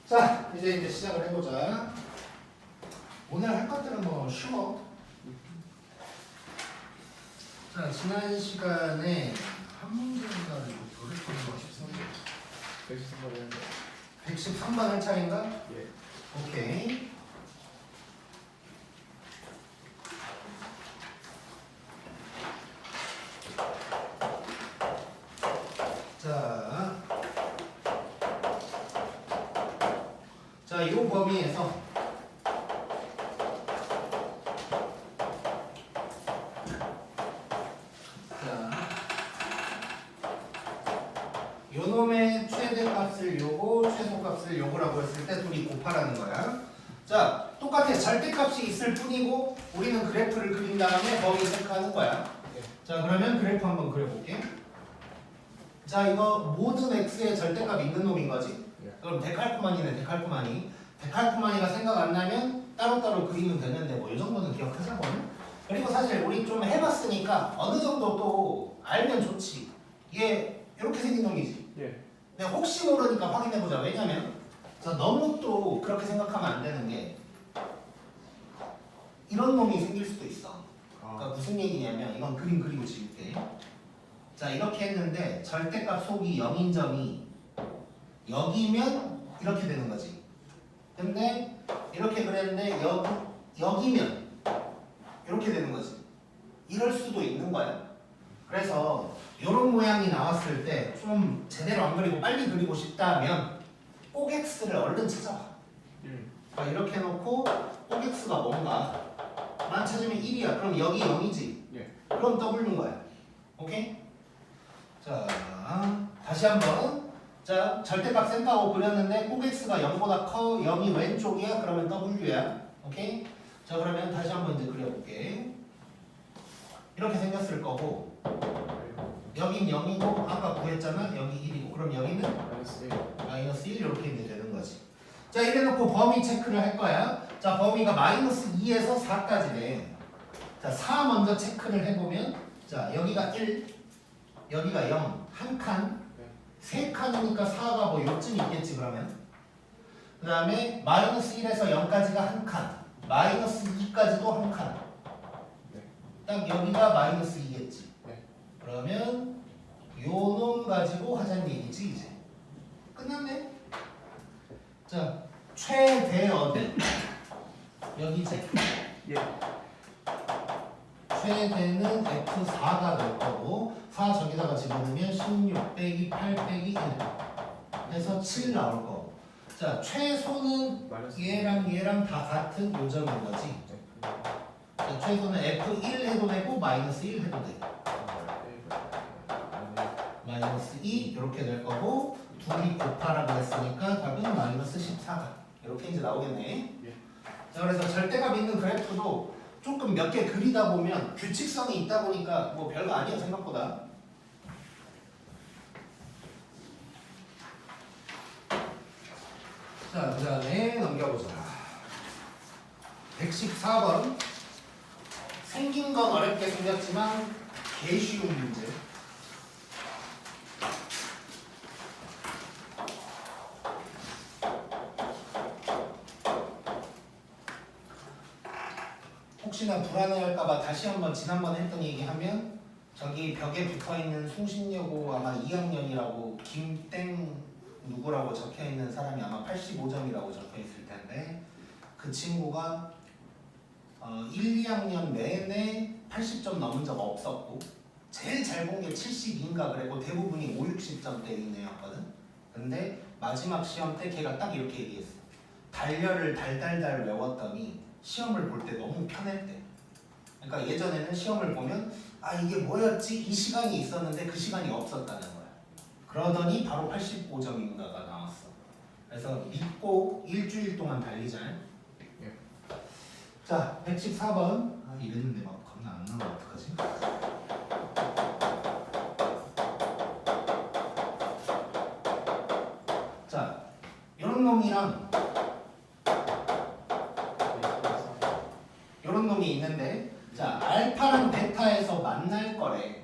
자, 이제 시작을 해보자. 오늘 할 것들은 뭐 쉬워. 자, 지난 시간에 한 문제인가를 도래했던 것 싶은데 113번 했는데 113번 할 차례인가? 예. 오케이. 자, 이 범위에서 요 놈의 최대값을 요거, 최소값을 요거라고 했을 때 둘이 곱하라는 거야. 자, 똑같아. 절대값이 있을 뿐이고 우리는 그래프를 그린 다음에 범위 체크하는 거야. 자, 그러면 그래프 한번 그려볼게. 자, 이거 모든 x의 절대값 있는 놈인 거지. 그럼 데칼코마니네. 데칼코마니가 생각 안 나면 따로따로 그리면 되는데 뭐 이 정도는 기억하자고. 그리고 사실 우리 좀 해봤으니까 어느 정도 또 알면 좋지. 이게 이렇게 생긴 놈이지. 예. 근데 혹시 모르니까 확인해보자. 왜냐면 너무 또 그렇게 생각하면 안 되는 게 이런 놈이 생길 수도 있어. 그러니까 무슨 얘기냐면 이건 그림 그리고 지울게. 자, 이렇게 했는데 절대값 속이 0인 점이 여기면 이렇게 되는 거지. 근데 이렇게 그랬는데 여기면 이렇게 되는 거지. 이럴 수도 있는 거야. 그래서 이런 모양이 나왔을 때 좀 제대로 안 그리고 빨리 그리고 싶다면 꼭 x를 얼른 찾아봐. 그러니까 이렇게 해놓고 꼭 x가 뭔가만 찾으면 1이야. 그럼 여기 0이지. 예. 그럼 w인 거야. 오케이? 자, 다시 한번. 자, 절대값 생각하고 그렸는데 꼭 x가 0보다 커. 0이 왼쪽이야. 그러면 w야. 오케이? 자, 그러면 다시 한번 이제 그려볼게. 이렇게 생겼을 거고 여긴 0이고 아까 구했잖아. 여기 1이고 그럼 여기는 마이너스 1 이렇게 이제 되는 거지. 자, 이래놓고 범위 체크를 할 거야. 자, 범위가 마이너스 2에서 4까지래. 자, 4 먼저 체크를 해보면 자, 여기가 1 여기가 0 한 칸, 세 칸이니까 4가 뭐 요쯤 있겠지. 그러면 그 다음에 마이너스 1에서 0까지가 한 칸, 마이너스 2까지도 한 칸. 딱 여기가 마이너스 2겠지. 그러면 요 놈 가지고 하자는 얘기지. 이제 끝났네. 자, 최대어는 여기지. 예. 최대는 F4가 될 거고 4 저기다가 집어넣으면 16 빼기 8 빼기 1 해서 7 나올 거고. 자, 최소는 얘랑 다 같은 요점인 거지. 자, 최소는 F1 해도 되고 마이너스 1 해도 돼. 마이너스 2 이렇게 될 거고 둘이 곱하라고 했으니까 답은 마이너스 14가 이렇게 이제 나오겠네. 자, 그래서 절대값 있는 그래프도 조금 몇 개 그리다 보면 규칙성이 있다 보니까 뭐 별거 아니야 생각보다. 자, 그 다음에 넘겨보자. 114번. 생긴 건 어렵게 생겼지만 개 쉬운 문제. 혹시나 불안해할까봐 다시 한번 지난번에 했던 얘기하면 저기 벽에 붙어있는 숭신여고 아마 2학년이라고 김땡 누구라고 적혀있는 사람이 아마 85점이라고 적혀있을 텐데 그 친구가 1, 2학년 내내 80점 넘은 적 없었고 제일 잘 본 게 72인가 그랬고 대부분이 5, 60점대인 애였거든. 근데 마지막 시험 때 걔가 딱 이렇게 얘기했어. 달려를 달달달 외웠더니 시험을 볼 때 너무 편했대. 그러니까 예전에는 시험을 보면 아 이게 뭐였지? 이 시간이 있었는데 그 시간이 없었다는 거야. 그러더니 바로 85점인가가 나왔어. 그래서 믿고 일주일 동안 달리자. 예. 자, 114번. 아, 이랬는데 막 겁나 안 나오면 어떡하지? 자, 요런 놈이랑 요런 놈이 있는데 자, 알파랑 베타에서 만날 거래.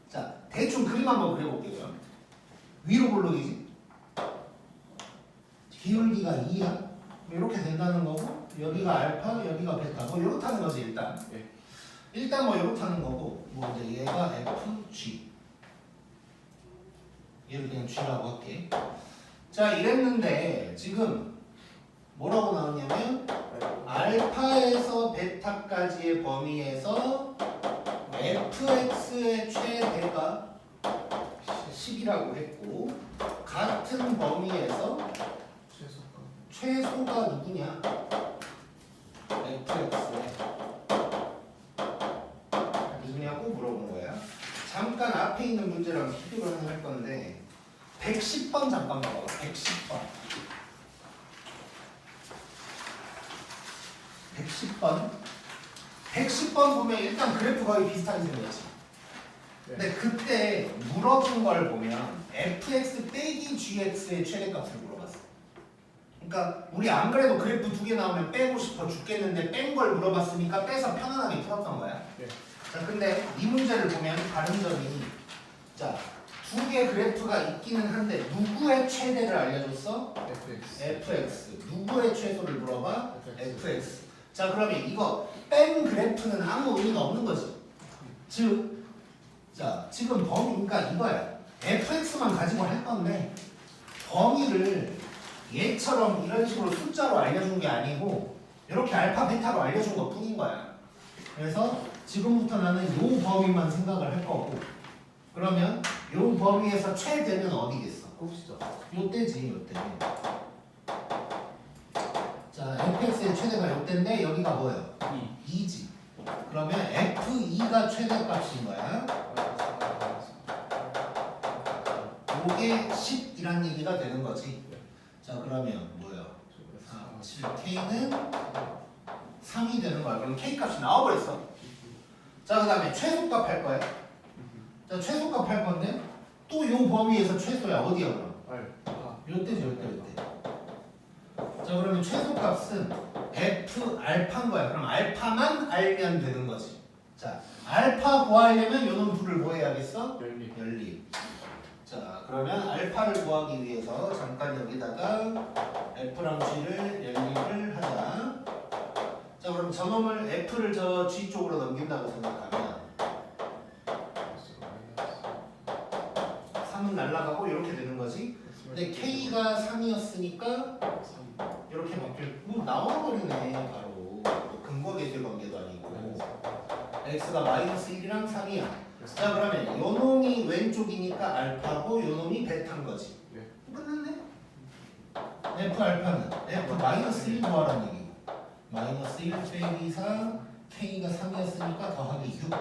자, 대충 그림 한번 그려볼게요. 위로 볼록이지? 기울기가 2야. 이렇게 된다는 거고 여기가 알파, 여기가 베타. 뭐 이렇다는 거지 일단. 예. 일단 뭐 이렇다는 거고 뭐 이제 얘가 FG. 얘를 그냥 G라고 할게. 자 이랬는데 지금 뭐라고 나오냐면 알파에서 베타까지의 범위에서 fx의 최대가 10이라고 했고 같은 범위에서 최소가 최소가 누구냐? fx의 누구냐고 물어본 거야. 잠깐 앞에 있는 문제랑 비교를 할 건데 110번 잠깐 봐봐. 110번. 110번. 110번 보면 일단 그래프 거의 비슷하게 생겼지. 근데 그때 물어본 걸 보면 fx 빼기 gx의 최대값을 물어봤어. 그러니까 우리 안 그래도 그래프 두 개 나오면 빼고 싶어 죽겠는데 뺀 걸 물어봤으니까 빼서 편안하게 풀었던 거야. 예. 자, 근데 이 문제를 보면 다른 점이 자, 두 개 그래프가 있기는 한데 누구의 최대를 알려줬어? fx fx. 누구의 최소를 물어봐? fx. fx. 자, 그러면 이거 뺀 그래프는 아무 의미가 없는 거지. 즉, 자, 지금 범위, 그러니까 이거야. fx만 가지고 할 건데 범위를 얘처럼 이런 식으로 숫자로 알려준 게 아니고 이렇게 알파, 베타로 알려준 것 뿐인 거야. 그래서 지금부터 나는 요 범위만 생각을 할 거고 그러면 요 범위에서 최대는 어디겠어? 곱시죠. 요때지, 요때. 자, fx의 최대가 요때인데 여기가 뭐예요? 2지. 그러면 f2가 최대값인 거야. 요게 10이란 얘기가 되는 거지. 자, 그러면 뭐예요? 7k는 3이 되는 거야. 그럼 k 값이 나와버렸어. 자, 그 다음에 최소값 할 거야. 자, 최소값 할 건데 또 요 범위에서 최소야. 어디야 그럼? 요때지, 요때. 자, 그러면 최소값은 f 알파인 거야. 그럼 알파만 알면 되는 거지. 자, 알파 구하려면 요놈 둘을 뭐 해야겠어? 연립. 자, 그러면 알파를 구하기 위해서 잠깐 여기다가 f랑 g를 연립을 하자. 자, 그럼 저놈을 f를 저 g 쪽으로 넘긴다고 생각하면 3은 날아가고 이렇게 되는 거지. 근데 k가 3이었으니까 이렇게 바뀔 뭐 나와버리네 바로. 뭐 근거계수 관계도 아니고 x가 마이너스 1이랑 3이야. 자, 그러면 요 놈이 왼쪽이니까 알파고 요 놈이 베타인 거지. 끝났네. f 알파는 f 마이너스 1 더하라는 얘기고 마이너스 1 빼기 4 k가 3이었으니까 더하기 6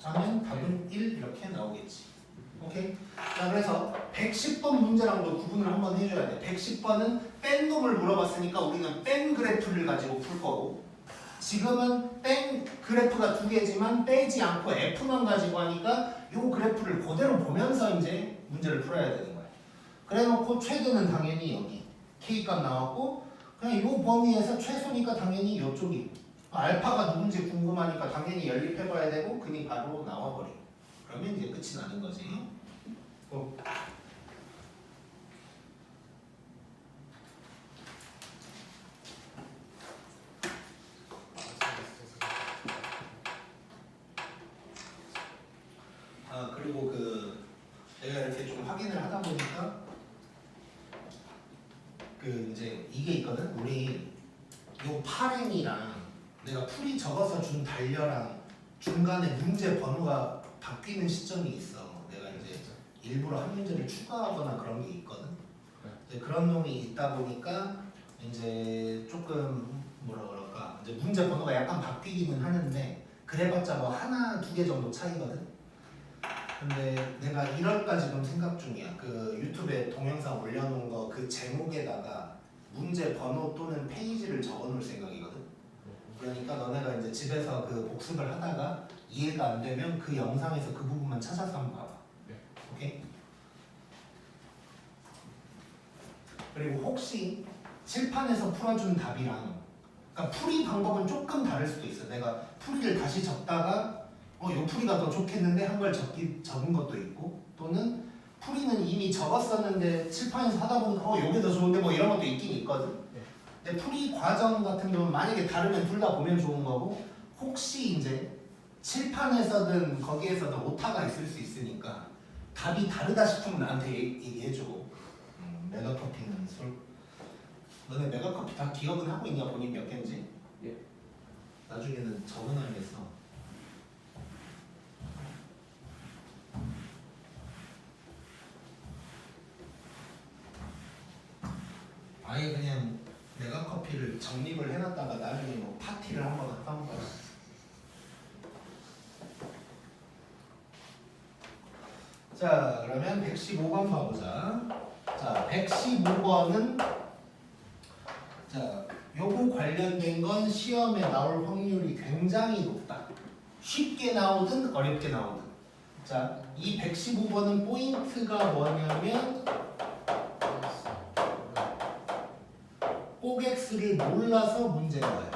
하면 답은 1 이렇게 나오겠지. 오케이? 자, 그래서 110번 문제랑도 구분을 한번 해줘야 돼. 110번은 뺀 놈을 물어봤으니까 우리는 뺀 그래프를 가지고 풀 거고 지금은 뺀 그래프가 두 개지만 빼지 않고 f만 가지고 하니까 요 그래프를 그대로 보면서 이제 문제를 풀어야 되는 거야. 그래놓고 최대는 당연히 여기 k값 나왔고 그냥 요 범위에서 최소니까 당연히 요쪽이 알파가 누군지 궁금하니까 당연히 연립해봐야 되고 그니 바로 나와버리고 그러면 이제 끝이 나는 거지. 아, 그리고 내가 이렇게 좀 확인을 하다 보니까 이제 이게 있거든. 우리 요 파랭이랑 내가 풀이 적어서 준 달려랑 중간에 문제 번호가 바뀌는 시점이 있어. 내가 이제 일부러 한 문제를 추가하거나 그런 게 있거든. 이제 그런 놈이 있다 보니까 이제 조금 뭐라 그럴까 이제 문제 번호가 약간 바뀌기는 하는데 그래봤자 뭐 하나 두 개 정도 차이거든. 근데 내가 1월까지 지금 생각 중이야. 유튜브에 동영상 올려놓은 거 그 제목에다가 문제 번호 또는 페이지를 적어놓을 생각이거든. 그러니까 너네가 이제 집에서 복습을 하다가 이해가 안 되면 그 영상에서 그 부분만 찾아서 한번 봐봐. 오케이? 그리고 혹시 칠판에서 풀어준 답이랑 그러니까 풀이 방법은 조금 다를 수도 있어. 내가 풀이를 다시 적다가 요 풀이가 더 좋겠는데 한 걸 적은 것도 있고 또는 풀이는 이미 적었었는데 칠판에서 하다 보니까 요게 더 좋은데 뭐 이런 것도 있긴 있거든. 근데 풀이 과정 같은 경우는 만약에 다르면 둘 다 보면 좋은 거고, 혹시 이제 칠판에서든 거기에서든 오타가 있을 수 있으니까 답이 다르다 싶으면 나한테 얘기해줘. 메가커피는 술. 너네 메가커피 다 기억은 하고 있냐? 본인 몇 개인지? 예. 나중에는 적어놔야겠어. 아예 그냥 메가커피를 적립을 해놨다가 나중에 뭐 파티를 한번 갔다 온 거야. 자, 그러면 115번 봐보자. 자, 115번은 자, 요거 관련된 건 시험에 나올 확률이 굉장히 높다. 쉽게 나오든 어렵게 나오든. 자, 이 115번은 포인트가 뭐냐면 꼭X를 몰라서 문제인 거예요.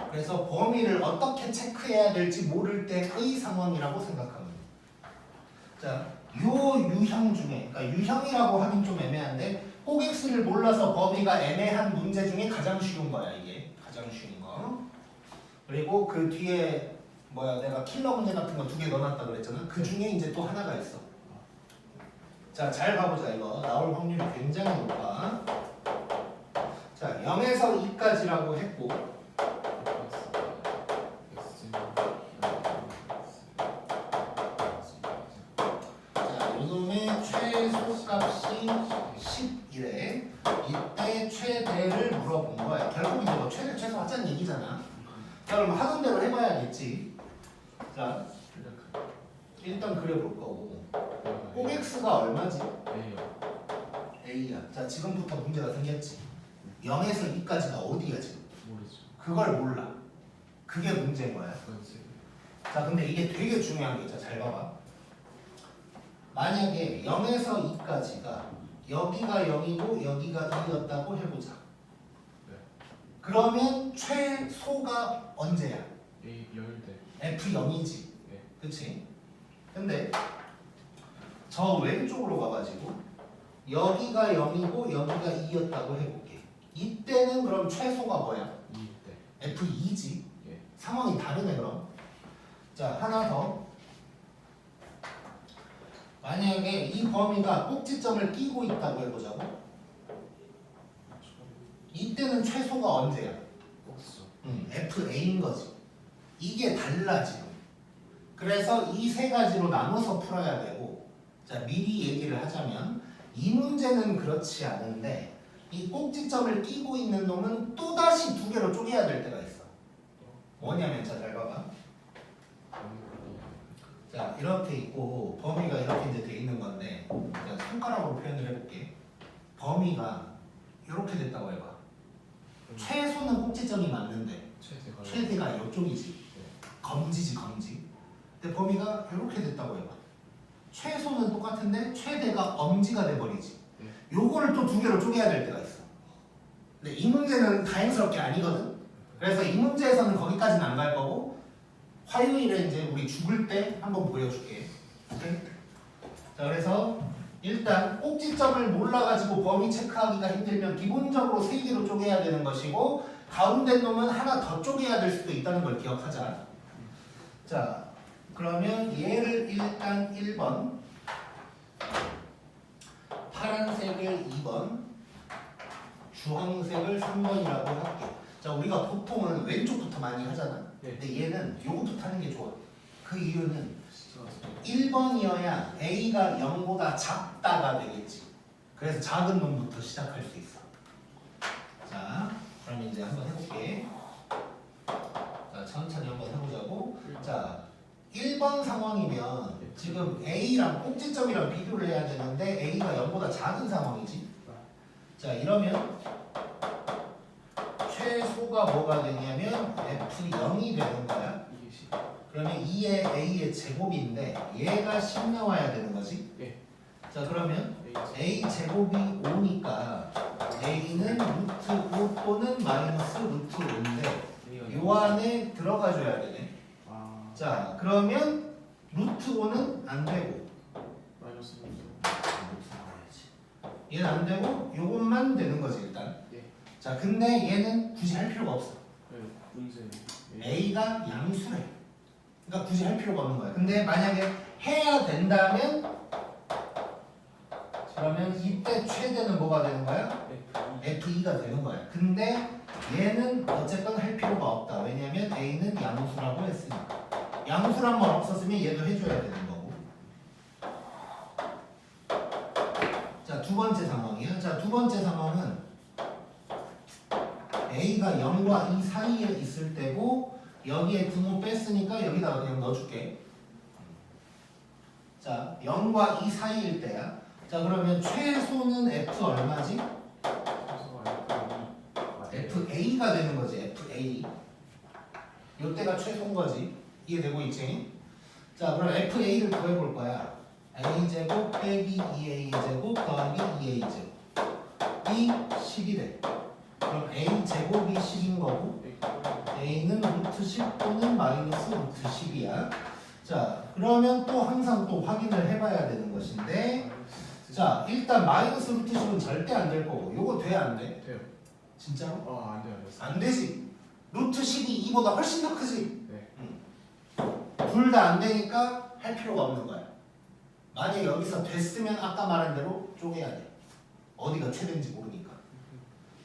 그래서 범위를 어떻게 체크해야 될지 모를 때의 상황이라고 생각합니다. 자, 요 유형 중에, 그러니까 유형이라고 하긴 좀 애매한데 꼭X를 몰라서 범위가 애매한 문제 중에 가장 쉬운 거야. 이게 가장 쉬운 거. 그리고 그 뒤에 뭐야, 내가 킬러 문제 같은 거 2개 넣어놨다 그랬잖아. 그 중에 이제 또 하나가 있어. 자, 잘 봐보자. 이거 나올 확률이 굉장히 높아. 자, 0에서 2까지라고 했고, 자, 요놈의 최소값이 10이래. 이때 최대를 물어본 거야. 결국 이제 뭐 최대 최소 하자는 얘기잖아. 자, 그럼 하던 대로 해봐야겠지. 자, 일단 그려볼 거고. 꼭X가 얼마지? A야. 자, 지금부터 문제가 생겼지. 0에서 2까지가 어디야 지금? 모르죠. 그걸 몰라. 그게 문제인 거야. 그렇지. 자, 근데 이게 되게 중요한 게 있죠. 잘 봐봐. 만약에 0에서 2까지가 여기가 0이고 여기가 2였다고 해보자. 네. 그러면 최소가 언제야? A 열대. F0이지. 네. 그치? 근데 저 왼쪽으로 가가지고 여기가 0이고 여기가 2였다고 해볼게. 이때는 그럼 최소가 뭐야? 2대. F2지. 예. 상황이 다르네 그럼. 자, 하나 더. 만약에 이 범위가 꼭지점을 끼고 있다고 해보자고. 이때는 최소가 언제야? 꼭수. FA인 거지. 이게 달라 지금. 그래서 이 세 가지로 나눠서 풀어야 되고, 자, 미리 얘기를 하자면 이 문제는 그렇지 않은데 이 꼭지점을 끼고 있는 놈은 또다시 2개로 쪼개야 될 때가 있어. 뭐냐면, 자, 잘 봐봐. 자, 이렇게 있고 범위가 이렇게 이제 돼 있는 건데, 자, 손가락으로 표현을 해볼게. 범위가 이렇게 됐다고 해봐. 최소는 꼭지점이 맞는데 최대가. 최대가 이쪽이지. 검지지 검지. 근데 범위가 이렇게 됐다고 해봐. 최소는 똑같은데 최대가 엄지가 돼버리지. 요거를 또 2개로 쪼개야 될 때가 있어. 근데 이 문제는 다행스럽게 아니거든. 그래서 이 문제에서는 거기까지는 안 갈 거고, 화요일에 이제 우리 죽을 때 한번 보여줄게. 오케이? 자, 그래서 일단 꼭지점을 몰라가지고 범위 체크하기가 힘들면 기본적으로 3개로 쪼개야 되는 것이고, 가운데 놈은 하나 더 쪼개야 될 수도 있다는 걸 기억하자. 자, 그러면 얘를 일단 1번, 파란색을 2번, 주황색을 3번이라고 할게. 자, 우리가 보통은 왼쪽부터 많이 하잖아. 근데 얘는 요거부터 하는 게 좋아. 그 이유는 1번이어야 A가 0보다 작다가 되겠지. 그래서 작은 놈부터 시작할 수 있어. 자, 그럼 이제 한번 해볼게. 자, 천천히 한번 해보자고. 자, 1번 상황이면 지금 A랑 꼭지점이랑 비교를 해야 되는데 A가 0보다 작은 상황이지. 자, 이러면 최소가 뭐가 되냐면 F0이 되는 거야. 이게 10. 그러면 2의 A의 제곱인데 얘가 10 나와야 되는 거지. 예. 자, 그러면 A. A 제곱이 5니까 A는 루트 5 또는 마이너스 루트 5인데 요 안에 들어가 줘야 되네. 아. 자, 그러면 루트 5는 안 되고 마이너스 루트. 얘는 안 되고 요것만 되는 거지 일단. 예. 자 근데 얘는 굳이 할 필요가 없어. 네. 문제. A가 양수래. 그러니까 굳이 할 필요가 없는 거야. 근데 만약에 해야 된다면 그러면 이때 최대는 뭐가 되는 거야? F2가 되는 거야. 근데 얘는 어쨌건 할 필요가 없다. 왜냐면 A는 양수라고 했으니까. 양수란 말 없었으면 얘도 해줘야 되는 거고. 자, 두 번째 상황이야. 자, 두 번째 상황은 A가 0과 2 사이에 있을 때고 여기에 등호 뺐으니까 여기다가 그냥 넣어줄게. 자, 0과 2 사이일 때야. 자, 그러면 최소는 F 얼마지? FA가 되는 거지. FA. 요때가 최소인 거지. 이해되고 있지? 자, 그럼 FA를 구해볼 거야. A제곱 빼기 2A제곱 더하기 2A제곱. 이 10이 돼. 그럼 A제곱이 10인 거고 A는 루트 10 또는 마이너스 루트 10이야. 자, 그러면 또 항상 또 확인을 해봐야 되는 것인데 자, 일단 마이너스 루트 10은 절대 안 될 거고 요거 돼 안 돼? 돼요. 진짜로? 안 돼요. 안 됐어. 안 되지. 루트 10이 2보다 훨씬 더 크지? 네. 둘 다 안 되니까 할 필요가 없는 거야. 만약에 여기서 됐으면 아까 말한 대로 쪼개야 돼. 어디가 최대인지 모르니까.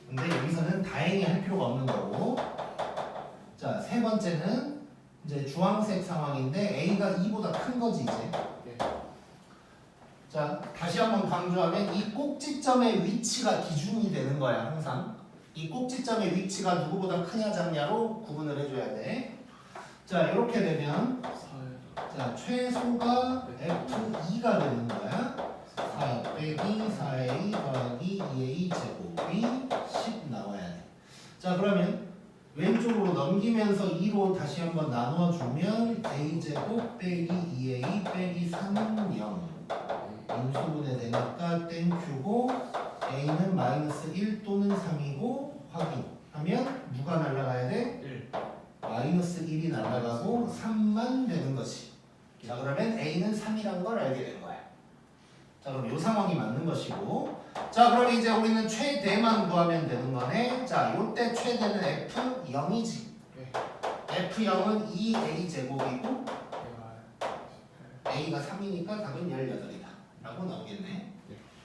근데 여기서는 다행히 할 필요가 없는 거고. 자, 세 번째는 이제 주황색 상황인데 A가 2보다 큰 거지 이제. 네. 자, 다시 한번 강조하면 이 꼭지점의 위치가 기준이 되는 거야 항상. 이 꼭지점의 위치가 누구보다 크냐 작냐로 구분을 해줘야 돼. 자, 이렇게 되면 자, 최소가 F2가 되는 거야. 4 빼기 4A 더하기 2A 제곱이 10 나와야 돼. 자, 그러면 왼쪽으로 넘기면서 2로 다시 한번 나눠주면 A 제곱 빼기 2A 빼기 3 0. 인수분해 되니까 땡큐고 A는 마이너스 1 또는 3이고 확인하면 누가 날아가야 돼? 1. 마이너스 1이 날아가고 3만 되는 것이. 자, 그러면 A는 3이란 걸 알게 된 거야. 자, 그럼 이 상황이 맞는 것이고. 자, 그럼 이제 우리는 최대만 구하면 되는 거네. 자, 요때 최대는 F0이지. F0은 2A 제곱이고 A가 3이니까 답은 18이다 라고 나오겠네.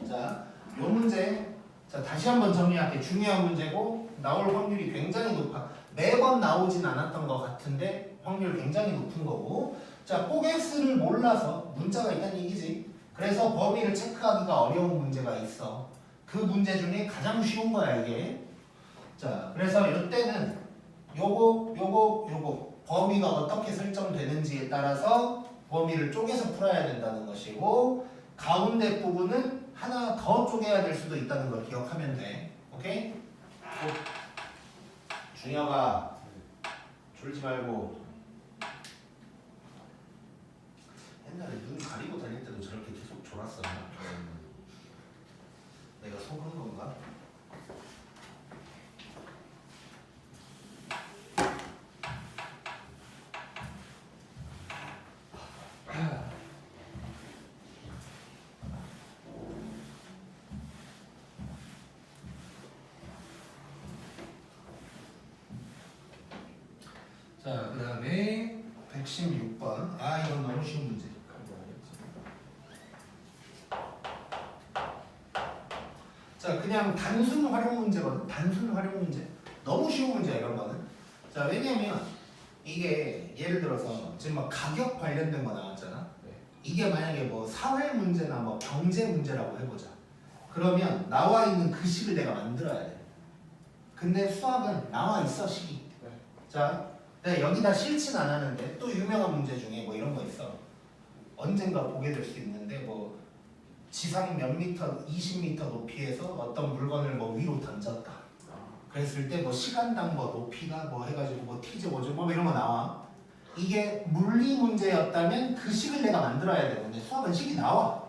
자, 요 문제 자 다시 한번 정리할게. 중요한 문제고 나올 확률이 굉장히 높아. 매번 나오진 않았던 것 같은데 확률 굉장히 높은 거고. 자, 꼭 X를 몰라서 문자가 있다는 얘기지. 그래서 범위를 체크하기가 어려운 문제가 있어. 그 문제 중에 가장 쉬운 거야 이게. 자, 그래서 이때는 요거 범위가 어떻게 설정되는지에 따라서 범위를 쪼개서 풀어야 된다는 것이고 가운데 부분은 하나 더 쪼개야 될 수도 있다는 걸 기억하면 돼. 오케이? 준혁아 졸지 말고. 옛날에 눈 가리고 다닐 때도 저렇게 계속 졸았었나? 내가 속은 건가? 자, 그 다음에 116번. 아, 이건 너무 쉬운 문제. 자, 그냥 단순 활용 문제거든. 단순 활용 문제. 너무 쉬운 문제야 이런 거는. 자, 왜냐면 이게 예를 들어서 지금 막 가격 관련된 거 나왔잖아. 이게 만약에 뭐 사회 문제나 뭐 경제 문제라고 해보자. 그러면 나와 있는 그 식을 내가 만들어야 돼. 근데 수학은 나와 있어 식이. 자, 내가 여기다 실진 안 하는데 또 유명한 문제 중에 뭐 이런 거 있어. 언젠가 보게 될 수 있는데 뭐 지상 몇 미터, 20m 높이에서 어떤 물건을 뭐 위로 던졌다. 그랬을 때 뭐 시간당 뭐 높이가 뭐 해가지고 뭐 t제 뭐죠 뭐 이런 거 나와. 이게 물리 문제였다면 그 식을 내가 만들어야 되는데 수학은 식이 나와.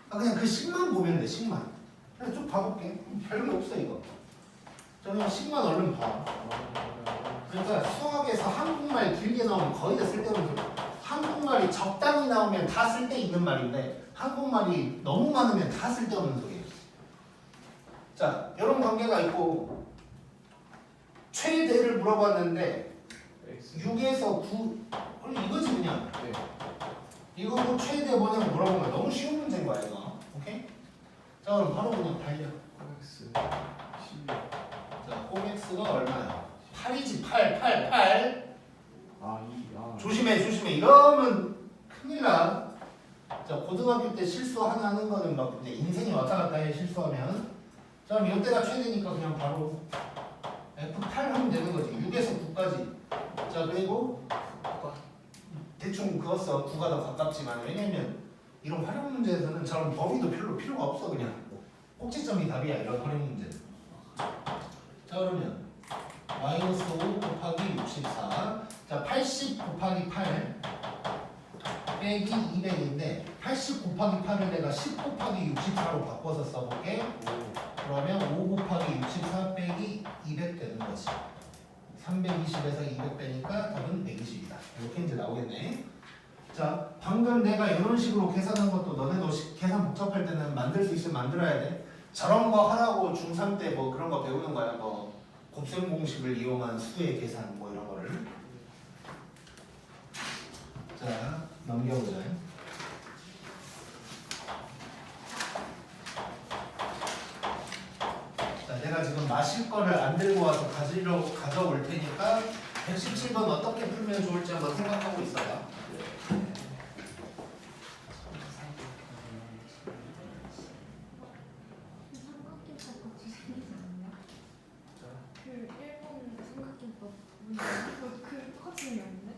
그냥 그 식만 보면 돼. 식만. 그냥 좀 봐볼게. 별거 없어 이거. 저는 식만 얼른 봐. 그러니까 수학에서 한국말 길게 나오면 거의 다 쓸데없는 소리. 한국말이 적당히 나오면 다 쓸 데 있는 말인데 한국말이 너무 많으면 다 쓸 데 없는 소리예요. 자, 이런 관계가 있고 최대를 물어봤는데 X. 6에서 9 이거지 그냥. 네. 이거 뭐 최대 뭐냐고 물어보면 너무 쉬운 문제인 거야 이거. 오케이? 자 그럼 바로 그냥 달려. X. 12. 자 OX가 얼마야? 8이지 8. 아, 2. 아. 조심해. 이러면 큰일 나. 자 고등학교 때 실수 하나 하는 거는 막 이제 인생이 왔다 갔다 해 실수하면. 자 그럼 이때가 최대니까 그냥 바로 F8 하면 되는 거지. 6에서 9까지. 자 그리고 대충 그었어. 9가 더 가깝지만 왜냐면 이런 활용 문제에서는 저런 범위도 별로 필요가 없어. 그냥 꼭지점이 답이야 이런 활용 문제. 자 그러면 마이너스 5 곱하기 64. 자 80 곱하기 8 빼기 200인데 80 곱하기 8을 내가 10 곱하기 64로 바꿔서 써볼게. 그러면 5 곱하기 64 빼기 200 되는 거지. 320에서 200 빼니까 답은 120이다. 이렇게 이제 나오겠네. 자, 방금 내가 이런 식으로 계산한 것도 너네도 계산 복잡할 때는 만들 수 있으면 만들어야 돼. 저런 거 하라고 중3 때 뭐 그런 거 배우는 거야. 뭐 곱셈 공식을 이용한 수의 계산 뭐 이런 거를. 자, 넘겨보자. 자, 내가 지금 마실 거를 안 들고 와서 가져올 테니까 117번 어떻게 풀면 좋을지 한번 생각하고 있어봐. 삼각김밥 주시지 않나요? 그 일본 삼각김밥 보면 그 커지는 게 없네.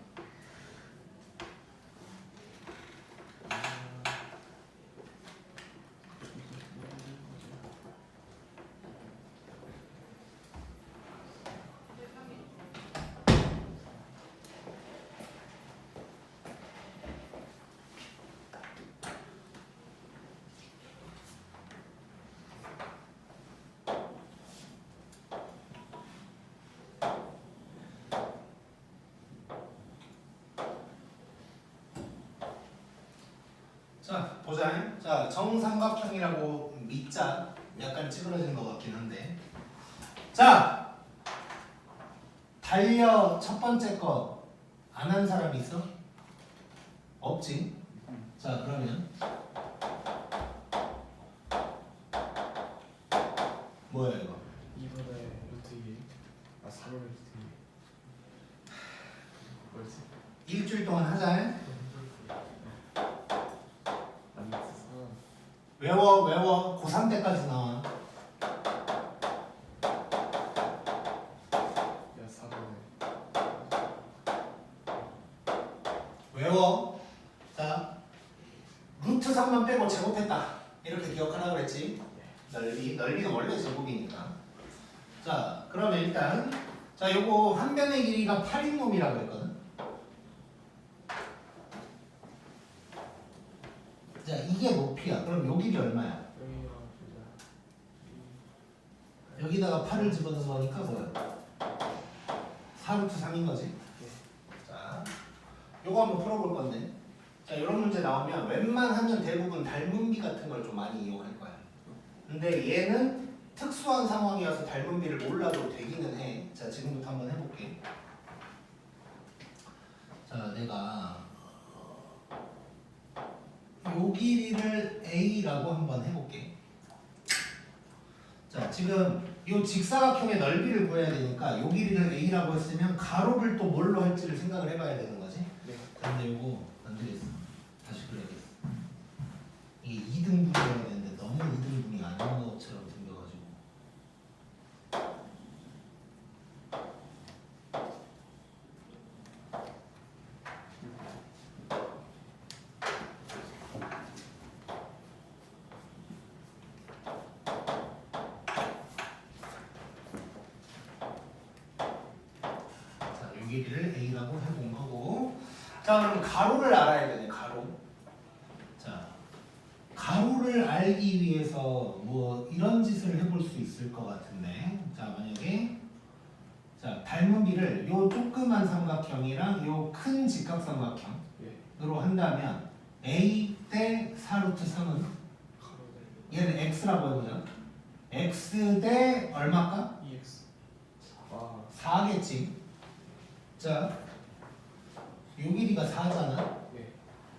자, 보자. 자, 정삼각형이라고 밑자 약간 찌그러진 것 같긴 한데. 자, 달려 첫 번째 거 안 한 사람 있어? 없지. 자, 그러면 뭐야 이거? 2분의 루트 2. 아, 3분의 루트 2. 뭐였지? 일주일 동안 하자. 외워. 고3 때까지 나와. 야, 4분의. 외워. 자, 루트 3만 빼고 제곱했다. 이렇게 기억하라 그랬지. 넓이는 원래 제곱이니까. 자, 그러면 일단 자, 요거 한 변의 길이가 8인 놈이라고 그랬거든. 자, 이게 높이야. 그럼 요 길이 얼마야? 여기다가 8을 집어넣은 거니까 뭐야? 4루트 3인 거지. 자, 요거 한번 풀어볼 건데. 자, 이런 문제 나오면 웬만하면 대부분 닮은비 같은 걸 좀 많이 이용할 거야. 근데 얘는 특수한 상황이어서 닮은비를 몰라도 되기는 해. 자, 지금부터 한번 해볼게. 자, 내가 요 길이를 A라고 한번 해볼게. 자, 지금 요 직사각형의 넓이를 구해야 되니까 요 길이를 A라고 했으면 가로를 또 뭘로 할지를 생각을 해봐야 되는 거지. 네. 근데 요거 안 되겠어. 다시 그려야겠어. 이게 2등분이어야 되는데 너무 2등분이 아닌 것처럼 생겨가지고. 자, 요 길이를 A라고 해본 거고. 자, 그럼 가로를 알아야 되네. 가로. 자, 가로를 알기 위해서 뭐 이런 짓을 해볼 수 있을 것 같은데. 자, 만약에 자, 닮은비를 요 조그만 삼각형이랑 요 큰 직각삼각형 예. 으로 한다면 a 대 4루트 3은 가로 얘는 x라고 해보자. x 대 얼마까? 대 EX 4 4겠지. 자, 요 길이가 4잖아. 네.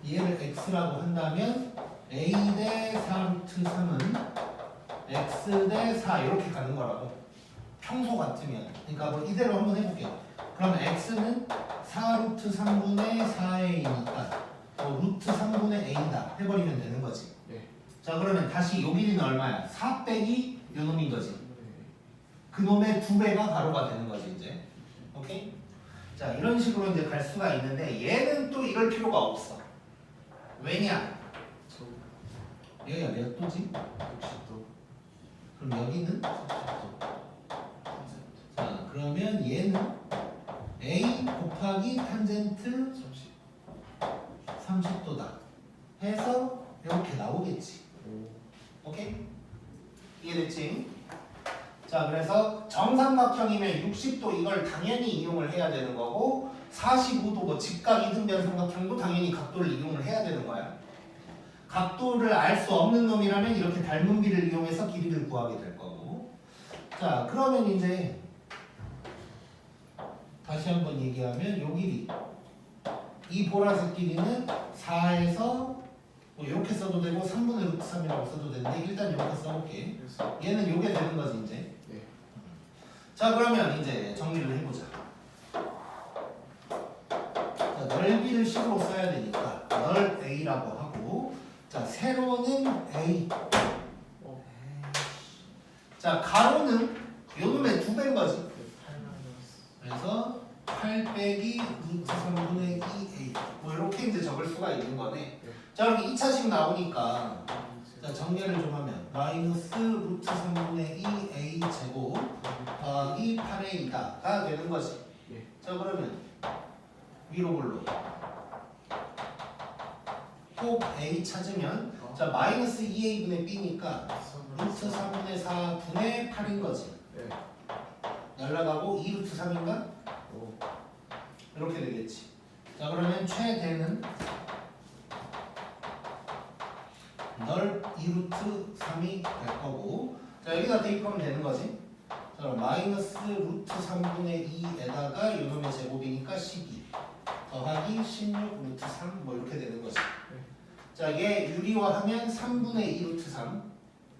얘를 x라고 한다면 a 대 4루트 3은 x 대 4 이렇게 가는 거라고. 평소 같으면. 그러니까 뭐 이대로 한번 해볼게요. 그러면 x는 4루트 3분의 4a니까 루트 3분의 a다 해버리면 되는 거지. 네. 자, 그러면 다시 요 길이는 얼마야? 4 빼기 요 놈인 거지. 네. 그 놈의 2배가 가로가 되는 거지 이제. 오케이? 자, 이런 식으로 이제 갈 수가 있는데 얘는 또 이럴 필요가 없어. 왜냐? 저 여기가 몇 도지? 60도 그럼 여기는? 30도 자, 그러면 얘는 a 곱하기 탄젠트 30 30도다 해서 이렇게 나오겠지. 오 오케이? 이해됐지? 자, 그래서 정삼각형이면 60도 이걸 당연히 이용을 해야 되는 거고 45도 뭐 직각 이등변 삼각형도 당연히 각도를 이용을 해야 되는 거야. 각도를 알 수 없는 놈이라면 이렇게 닮은 비를 이용해서 길이를 구하게 될 거고. 자, 그러면 이제 다시 한번 얘기하면 요 길이 이 보라색 길이는 4에서 뭐 이렇게 써도 되고 3분의 루트 3이라고 써도 되는데 일단 이렇게 써볼게. 그래서 얘는 요게 되는 거지 이제. 네. 자, 그러면 이제 정리를 해보자. 자, 넓이를 식으로 써야 되니까 넓 A라고 하고, 자, 세로는 A. 어 자, 가로는 요놈의 2배인 거지. 8 마이너스 그래서 8 빼기 루트 3분의 2A 뭐 이렇게 이제 적을 수가 있는 거네. 자, 그럼 2차식 나오니까 자, 정리를 좀 하면 마이너스 루트 3분의 2A 제곱 더하기 8A다가 되는 거지. 예. 자, 그러면 위로 볼로 꼭 A 찾으면 자, 마이너스 2A분의 B니까 루트 3분의 4분의 8인 거지. 네. 날라가고 2루트 3인가? 오 이렇게 되겠지. 자, 그러면 최대는 넓 2루트 3이 될 거고, 자, 여기다 대입하면 되는 거지. 자, 그럼 마이너스 루트 3분의 2에다가 요놈의 제곱이니까 12 더하기 16 루트 3 뭐 이렇게 되는 거지. 자, 얘 유리화하면 3분의 2 루트 3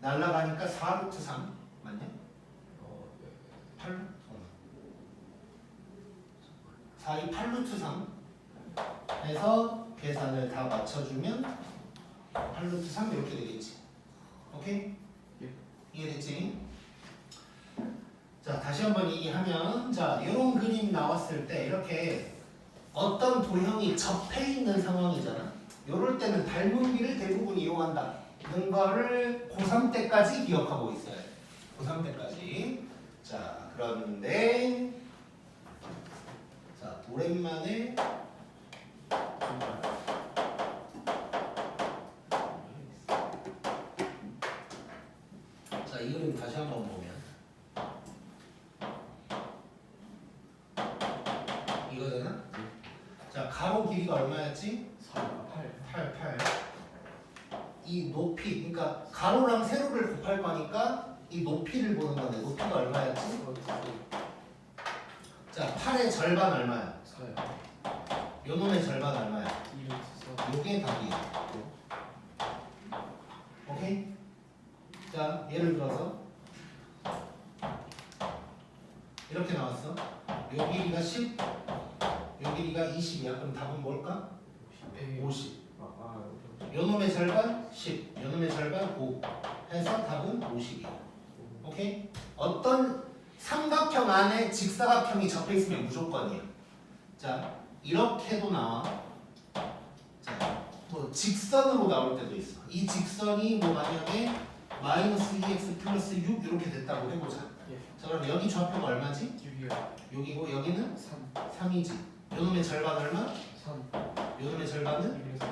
날라가니까 4 루트 3 맞냐? 네. 8 4이 8 루트 3 해서 계산을 다 맞춰주면 8 루트 3 이렇게 되겠지. 오케이? 예. 이해됐지? 자, 다시 한번 얘기하면, 자, 이런 그림 나왔을 때 이렇게 어떤 도형이 접해 있는 상황이잖아. 이럴 때는 닮은 비를 대부분 이용한다. 는 거를 고3 때까지 기억하고 있어요. 고3 때까지. 자, 그런데 자, 오랜만에 자, 이 그림 다시 한번 보면 이거잖아. 자, 가로 길이가 얼마였지? 4 8 8. 이 높이, 그러니까 가로랑 세로를 곱할 거니까 이 높이를 보는 거네. 높이가 얼마였지? 자, 8의 절반 얼마야? 4요 요 놈의 절반 얼마야? 2루트 4 요게 답이야. 오케이? 자, 예를 들어서 이렇게 나왔어. 요 길이가 10, 요 길이가 20이야. 그럼 답은 뭘까? 50. 요 놈의 절반 10, 요 놈의 절반 5 해서 답은 50이야. 오케이? 어떤 삼각형 안에 직사각형이 접해 있으면 무조건이야. 자, 이렇게도 나와. 자, 뭐 직선으로 나올 때도 있어. 이 직선이 뭐 만약에 마이너스 2x 플러스 6 이렇게 됐다고 해보자. 자, 그럼 여기 좌표가 얼마지? 6이요 여기고 여기는 3 3이지. 요 놈의 절반 얼마? 3 요 놈의 절반은 1에서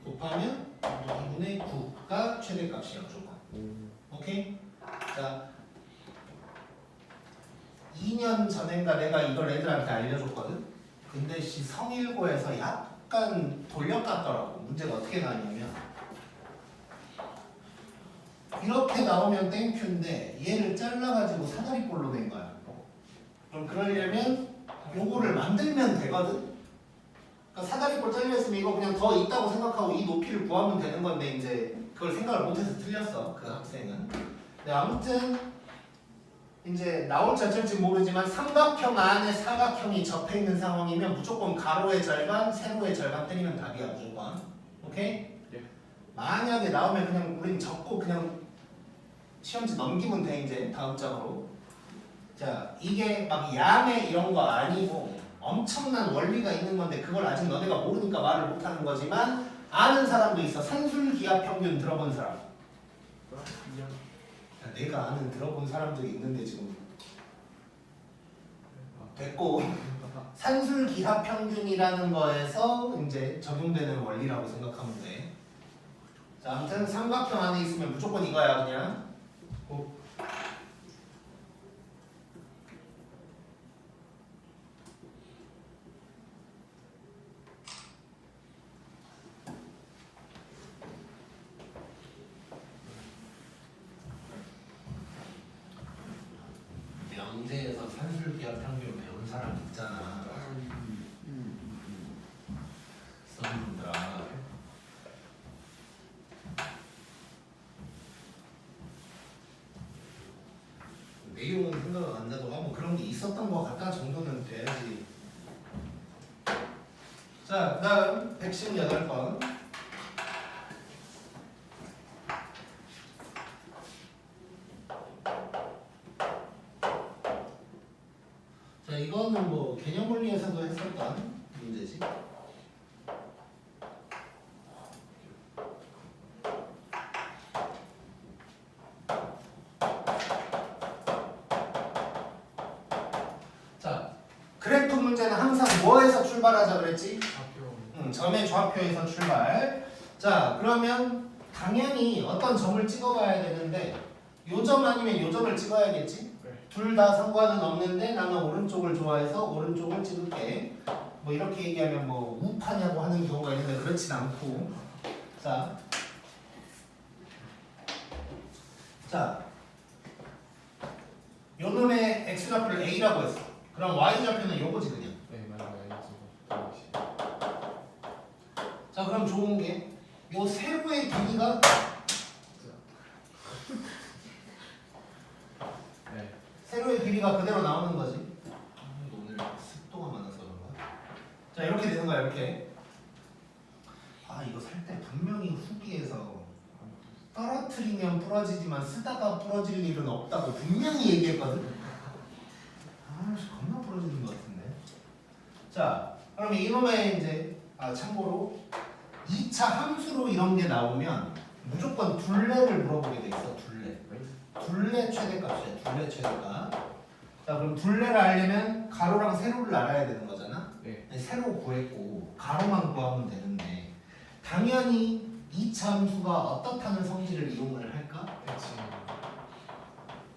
곱하면 2분의 9가 최대값이야 무조건. 오케이? 자, 2년 전인가 내가 이걸 애들한테 알려줬거든. 근데 씨 성일고에서 야 약간 돌려갔더라고. 문제가 어떻게 나왔냐면 이렇게 나오면 땡큐인데 얘를 잘라가지고 사다리꼴로 낸 거야. 그럼 그러려면 요거를 만들면 되거든. 그러니까 사다리꼴 잘렸으면 이거 그냥 더 있다고 생각하고 이 높이를 구하면 되는 건데 이제 그걸 생각을 못해서 틀렸어 그 학생은. 근데 아무튼 이제 나올지 안 나올지 모르지만 삼각형 안에 사각형이 접해 있는 상황이면 무조건 가로의 절반, 세로의 절반 때리면 답이야 무조건. 오케이? 예. 만약에 나오면 그냥 우린 적고 그냥 시험지 넘기면 돼 이제 다음 장으로. 자 이게 막 야매 이런 거 아니고 엄청난 원리가 있는 건데 그걸 아직 너네가 모르니까 말을 못하는 거지만 아는 사람도 있어. 산술기하평균 들어본 사람. 야, 내가 아는 들어본 사람들이 있는데 지금 됐고 산술기하평균이라는 거에서 이제 적용되는 원리라고 생각하면 돼. 자 아무튼 삼각형 안에 있으면 무조건 이거야 그냥. 명제에서 산술기하평균 배운 사람 있잖아. 써본다. 내용은 생각 안 나도 뭐 그런 게 있었던 것 같다 정도는 돼야지. 자, 그다음 118번. 자, 이거는 뭐 개념 원리에서도 했었던 문제지. 자, 그래프 문제는 항상 뭐에서 출발하자 그랬지? 점의 좌표에서 출발. 자, 그러면 당연히 어떤 점을 찍어봐야 되는데 요 점 아니면 요 점을 찍어야겠지? 둘 다 상관은 없는데 나는 오른쪽을 좋아해서 오른쪽을 찍을게. 뭐 이렇게 얘기하면 뭐 우파냐고 하는 경우가 있는데 그렇진 않고. 자, 요 놈의 x좌표를 a라고 했어. 그럼 y좌표는 요거지 그냥. 네 맞아요. 자, 그럼 좋은 게 요 세로의 길이가 네. 세로의 길이가 그대로 나오는 거지. 오늘 습도가 많아서 그런가? 자, 이렇게 되는 거야, 이렇게. 아, 이거 살 때 분명히 후기에서 떨어뜨리면 부러지지만 쓰다가 부러질 일은 없다고 분명히 얘기했거든. 아, 겁나 부러지는 것 같은데. 자, 그러면 이놈의 이제 참고로 2차 함수로 이런 게 나오면 무조건 둘레를 물어보게 돼 있어. 둘레 최대값이야. 둘레 최대값. 자, 그럼 둘레를 알려면 가로랑 세로를 알아야 되는 거잖아. 네. 세로 구했고 가로만 구하면 되는데 당연히 2차 함수가 어떻다는 성질을 이용을 할까?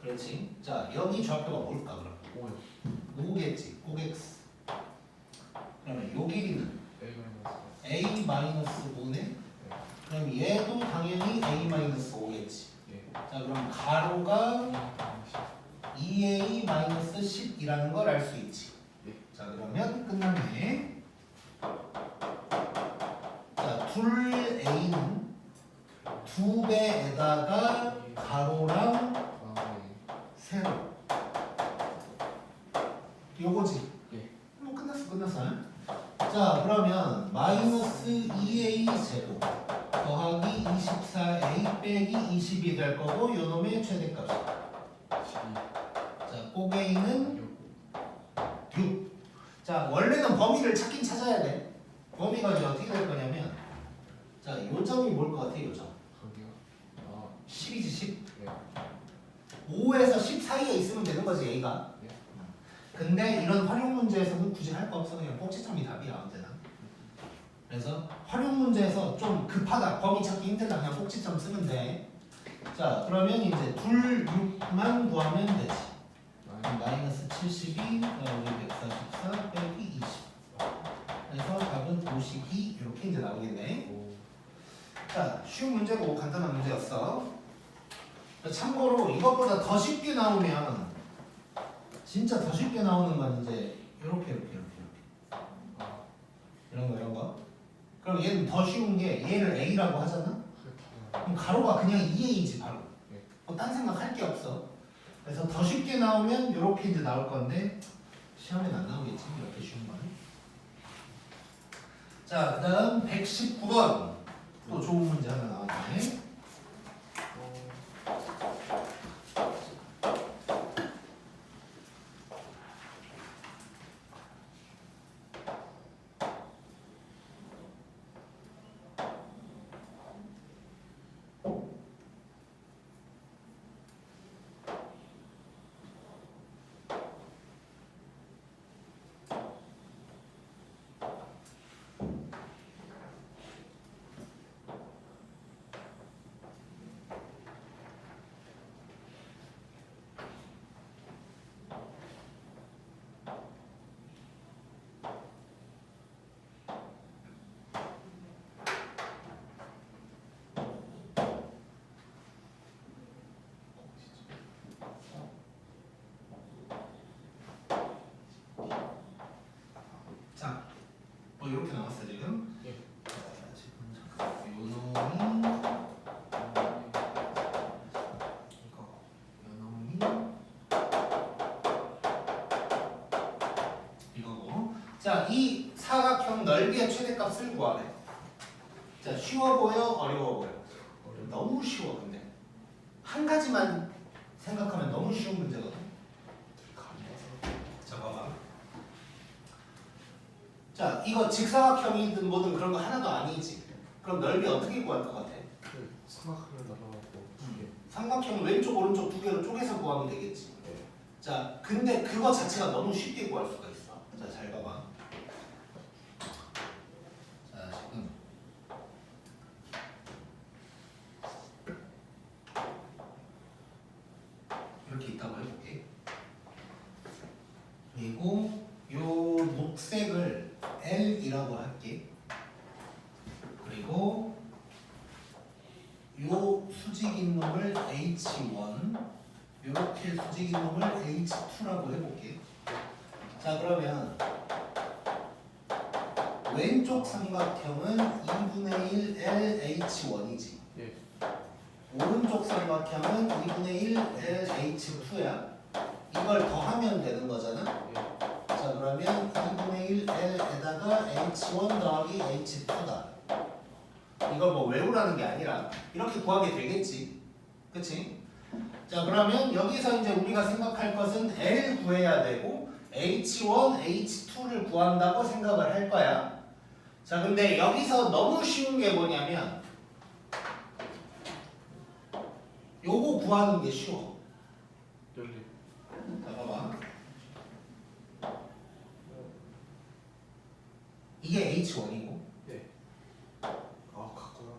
그렇지. 자, 여기 좌표가 뭘까 그럼? 5겠지. 고객스. 그러면 요 길이는 a-5네. 그럼 얘도 당연히 a-5겠지. 자, 그럼 가로가 2a-10이라는 걸 알 수 있지. 자, 그러면 끝났네. 자, 둘 a는 2배에다가 가로랑 세로. 요거지. 뭐 끝났어. 자, 그러면 마이너스 2a 제곱 더하기 24a 빼기 20이 될 거고 요놈의 최대값이. 자, 꼬개이는 6. 자, 원래는 범위를 찾긴 찾아야 돼. 범위가 이제 어떻게 될 거냐면, 자, 요 점이 뭘 것 같아, 요 점? 10이지, 10. 5에서 10 사이에 있으면 되는 거지, A가. 근데 이런 활용 문제에서는 굳이 할 거 없어. 그냥 꼭지점이 답이야, 언제나. 그래서 활용 문제에서 좀 급하다, 범위 찾기 힘들다, 그냥 꼭지점 쓰면 돼. 자, 그러면 이제 둘 6만 구하면 되지. 마이너스 72 더하기 144 빼기 20. 그래서 답은 도식이 이렇게 이제 나오겠네. 오. 자, 쉬운 문제고 간단한 문제였어. 참고로 이것보다 더 쉽게 나오면 진짜 더 쉽게 나오는 건 이제 이렇게 이런 거. 그럼 얘는 더 쉬운 게 얘를 A라고 하잖아. 그럼 가로가 그냥 2A지 바로. 네. 뭐 딴 생각할 게 없어. 그래서 더 쉽게 나오면 이렇게 이제 나올 건데 시험엔 안 나오겠지 이렇게 쉬운 거는. 자, 그다음 119번 또 좋은 문제 하나 나왔네. 자, 뭐 이렇게 나왔어 지금. 예. 지금 잠깐 요놈이 이거고. 자, 이 사각형 넓이의 최대값을 구하래. 자, 쉬워 보여, 어려워 보여? 너무 쉬워. 근데 한 가지만 생각하면 너무 쉬운 문제거든. 자, 봐봐. 자, 이거 직사각형이든 뭐든 그런 거 하나도 아니지. 그럼 넓이 어떻게 구할 것 같아? 그 삼각형을 날라가고 두 개. 삼각형 왼쪽 오른쪽 두 개로 쪼개서 구하면 되겠지. 네. 자, 근데 그거 자체가 너무 쉽게 구할 수가 있어. 자, 잘 봐봐. 자, 지금 이렇게 있다고 해볼게. 그리고 요 녹색을 L이라고 할게. 그리고 요 수직인 놈을 H1, 요렇게 수직인 놈을 H2라고 해볼게. 자, 그러면 왼쪽 삼각형은 2분의 1 LH1이지. 예. 오른쪽 삼각형은 2분의 1 LH2야. 이걸 더하면 되는 거잖아. 예. 자, 그러면 2분의 1 L에다가 H1 더하기 H2다. 이걸 뭐 외우라는 게 아니라 이렇게 구하게 되겠지. 그치? 자, 그러면 여기서 이제 우리가 생각할 것은 L 구해야 되고 H1, H2를 구한다고 생각을 할 거야. 자, 근데 여기서 너무 쉬운 게 뭐냐면 요거 구하는 게 쉬워. 열리. 자, 봐봐. 이게 H1이고 예. 아 같구나.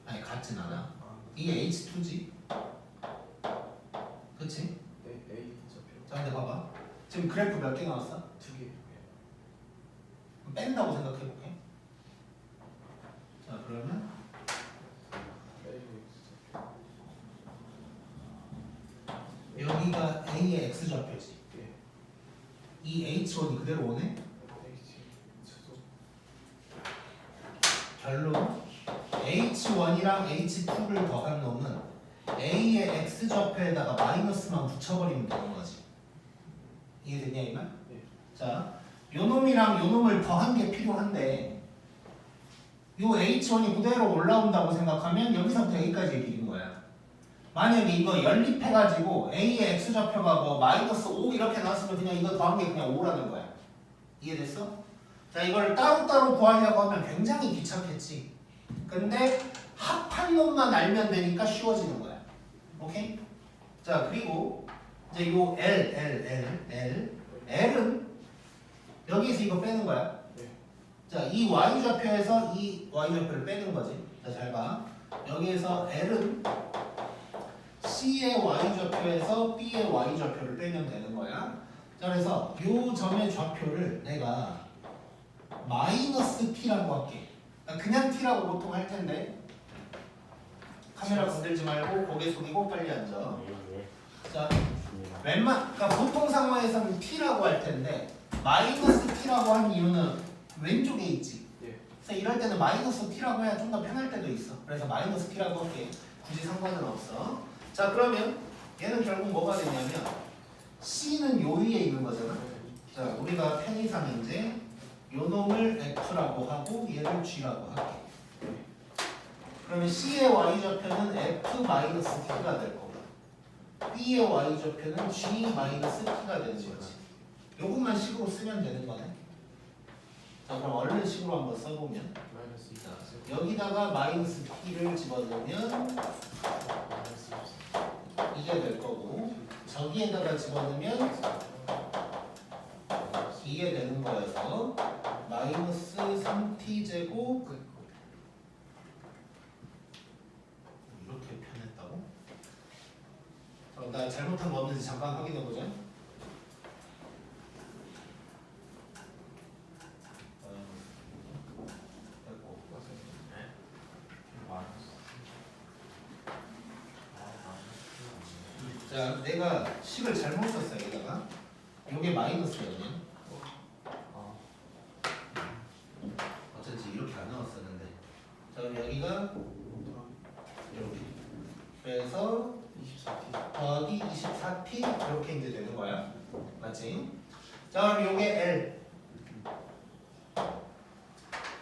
아니 같진 않아. 아. 이게 H2지. 그치? A 접혀. 자, 근데 봐봐. 지금 그래프 몇 개 나왔어? 두 개. 그럼 뺀다고 생각해볼게. 자, 그러면 A 접혀. 여기가 A의 X좌표지. 예. 이 H1이 그대로 오네? H 최소. 결론 H1이랑 H2를 더한 놈은 A의 X좌표에다가 마이너스만 붙여버리면 되는 거지. 이해됐냐 이 말? 예. 자, 요 놈이랑 요 놈을 더한 게 필요한데 요 H1이 그대로 올라온다고 생각하면 여기서부터 여기까지의 길인 거야. 만약에 이거 연립해가지고 A의 X좌표가 뭐 마이너스 5 이렇게 나왔으면 그냥 이거 더한 게 그냥 5라는 거야. 이해됐어? 자, 이걸 따로따로 구하려고 하면 굉장히 귀찮겠지. 근데 합한 놈만 알면 되니까 쉬워지는 거야. 오케이? 자, 그리고 이제 요 L은 여기서 이거 빼는 거야. 예. 자, 이 y좌표에서 이 y좌표를 빼는 거지. 자, 잘 봐. 여기에서 L은 C의 y좌표에서 B의 y좌표를 빼면 되는 거야. 자, 그래서 요 점의 좌표를 내가 마이너스 t라고 할게. 그냥 t라고 보통 할 텐데 카메라 건들지 말고 고개 숙이고 빨리 앉아. 자, 그러니까 보통 상황에서는 t라고 할 텐데 마이너스 t라고 한 이유는 왼쪽에 있지. 예. 그래서 이럴 때는 마이너스 t라고 해야 좀 더 편할 때도 있어. 그래서 마이너스 t라고 할게. 굳이 상관은 없어. 자, 그러면 얘는 결국 뭐가 되냐면 c는 요 위에 있는 거잖아. 자, 우리가 편의상 이제 요 놈을 f라고 하고 얘를 g라고 할게. 그러면 c의 y좌표는 f-t가 될 거고 b의 y좌표는 g-t가 되는 거지. 요것만 식으로 쓰면 되는 거네. 자, 그럼 얼른 식으로 한번 써보면 마이너스 2. 여기다가 마이너스 t를 집어넣으면 마이너스 24. 이게 될 거고 저기에다가 집어넣으면 이게 되는 거여서 마이너스 3t 제곱 이렇게 표현했다고? 나 잘못한 거 없는지 잠깐 확인해 보자. 자, 내가 식을 잘못 썼어 여기다가. 요게 마이너스였네. 어쩐지 이렇게 안 나왔었는데. 자, 그럼 여기가 이렇게. 그래서 24t. 더하기 24t 이렇게 이제 되는 거야. 맞지? 자, 그럼 요게 L.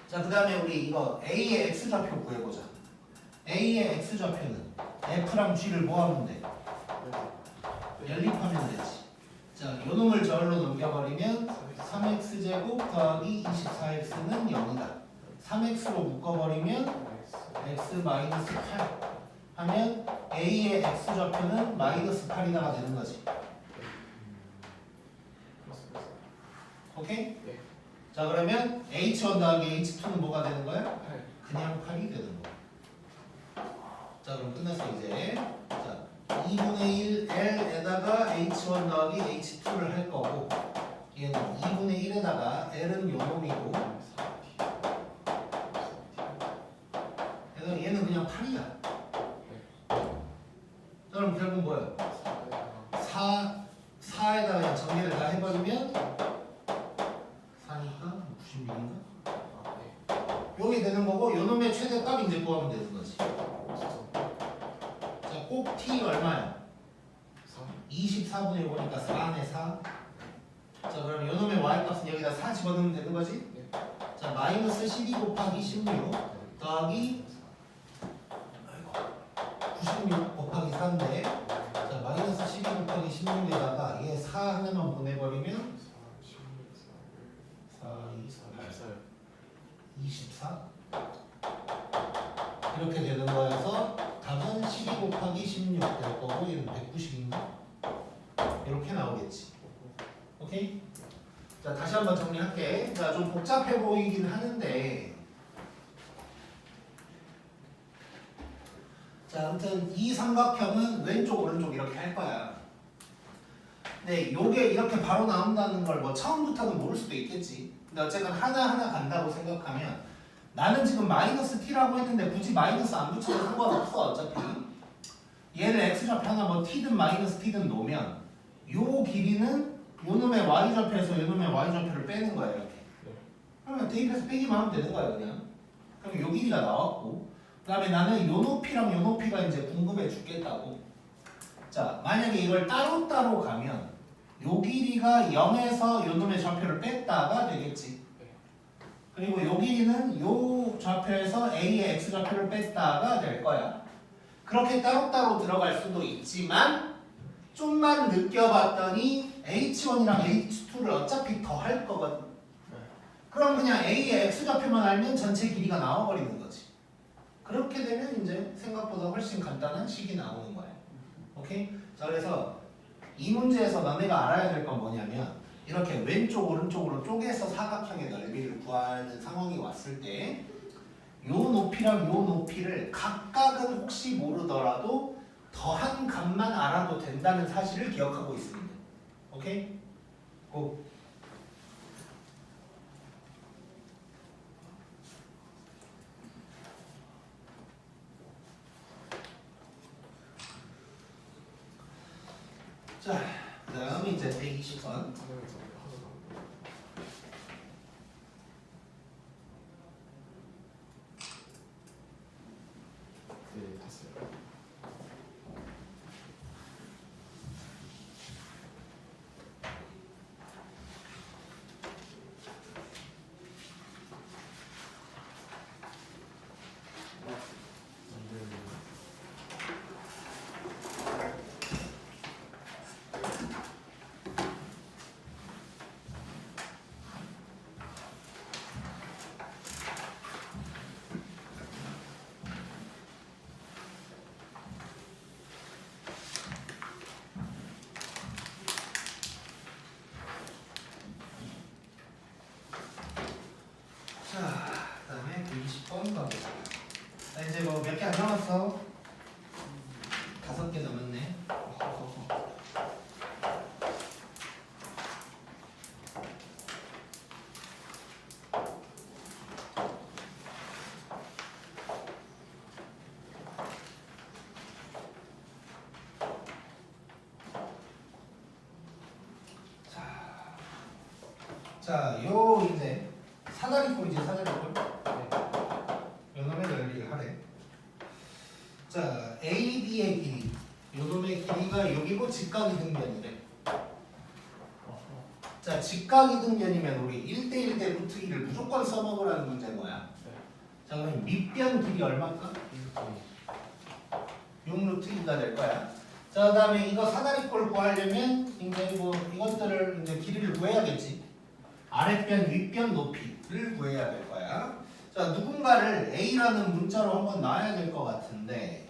자, 그 다음에 우리 이거 A의 X좌표 구해보자. A의 X좌표는 F랑 G를 뭐 하면 돼? 연립하면 되지. 자, 요 놈을 저울로 넘겨버리면 3x제곱 더하기 24x는 0이다. 3x로 묶어버리면 x 마이너스 8 하면 A의 X좌표는 마이너스 8이다가 되는 거지. 오케이? 네. 자, 그러면 H1 더하기 H2는 뭐가 되는 거야? 8. 그냥 8이 되는 거야. 자, 그럼 끝났어 이제. 자, 2분의 1 L에다가 H1 더하기 H2를 할 거고 얘는 2분의 1에다가 L은 요 놈이고 그래서 얘는 그냥 8이야. 그럼 결국 뭐야? 4에다가 그냥 정리를 다 해버리면 4니까 96인가? 요게 되는 거고 요 놈의 최대값 이제 구하면 되는 거지. 자, 꼭 t 얼마야? 24분의 5니까 4네 4. 자, 그럼 요 놈의 y값은 여기다 4 집어넣으면 되는 거지? 자, 마이너스 12 곱하기 16 더하기 96 곱하기 4인데 자, 마이너스 12 곱하기 16에다가 얘 4 하나만 보내버리면 4, 24 이렇게 되는 거여서 답은 12 곱하기 16 될 거고 얘는 190인가? 이렇게 나오겠지. 오케이? 자, 다시 한번 정리할게. 자, 좀 복잡해 보이긴 하는데 자, 아무튼 이 삼각형은 왼쪽 오른쪽 이렇게 할 거야. 근데 요게 이렇게 바로 나온다는 걸 뭐 처음부터는 모를 수도 있겠지. 근데 어쨌든 하나하나 간다고 생각하면 나는 지금 마이너스 t라고 했는데 굳이 마이너스 안 붙여도 상관없어. 어차피 얘를 x좌표 하나 뭐 t든 마이너스 t든 놓으면 요 길이는 요 놈의 y좌표에서 요 놈의 y좌표를 빼는 거야 이렇게. 그러면 대입해서 빼기만 하면 되는 거야 그냥. 그럼 요 길이가 나왔고 그 다음에 나는 요 높이랑 요 높이가 이제 궁금해 죽겠다고. 자, 만약에 이걸 따로따로 가면 요 길이가 0에서 요 놈의 좌표를 뺐다가 되겠지. 그리고 요 길이는 요 좌표에서 A의 X좌표를 뺐다가 될 거야. 그렇게 따로따로 들어갈 수도 있지만 좀만 느껴봤더니 H1이랑 H2를 어차피 더 할 거거든. 그럼 그냥 A의 X좌표만 알면 전체 길이가 나와버리는 거지. 그렇게 되면 이제 생각보다 훨씬 간단한 식이 나오는 거야. 오케이? 자, 그래서 이 문제에서 너네가 알아야 될 건 뭐냐면 이렇게 왼쪽 오른쪽으로 쪼개서 사각형의 넓이를 구하는 상황이 왔을 때 요 높이랑 요 높이를 각각은 혹시 모르더라도 더한 값만 알아도 된다는 사실을 기억하고 있습니다. 오케이? 고. 자, 그 다음에 이제 120번. 하면서 하나도 안 돼. 네, 됐어요. 안 되는데. 자, 그 다음에 120번 가보자. 자, 이제 뭐 몇 개 안 남았어? 5개 남았네. 자, 요 이제 사다리꼴이지 사다리꼴. 요 놈의 넓이를 하래. 자, AB의 길이. 요 놈의 길이가 여기고 직각이등변이래. 자, 직각이등변이면 우리 1대1 대 루트 2를 무조건 써먹으라는 문제인 거야. 자, 그럼 밑변 길이 얼마일까? 6루트 2가 될 거야. 자, 그 다음에 이거 사다리꼴 구하려면 이제 뭐 이것들을 이제 길이를 구해야겠지. 아랫변, 윗변 높이를 구해야 될 거야. 자, 누군가를 A라는 문자로 한번 놔야 될 것 같은데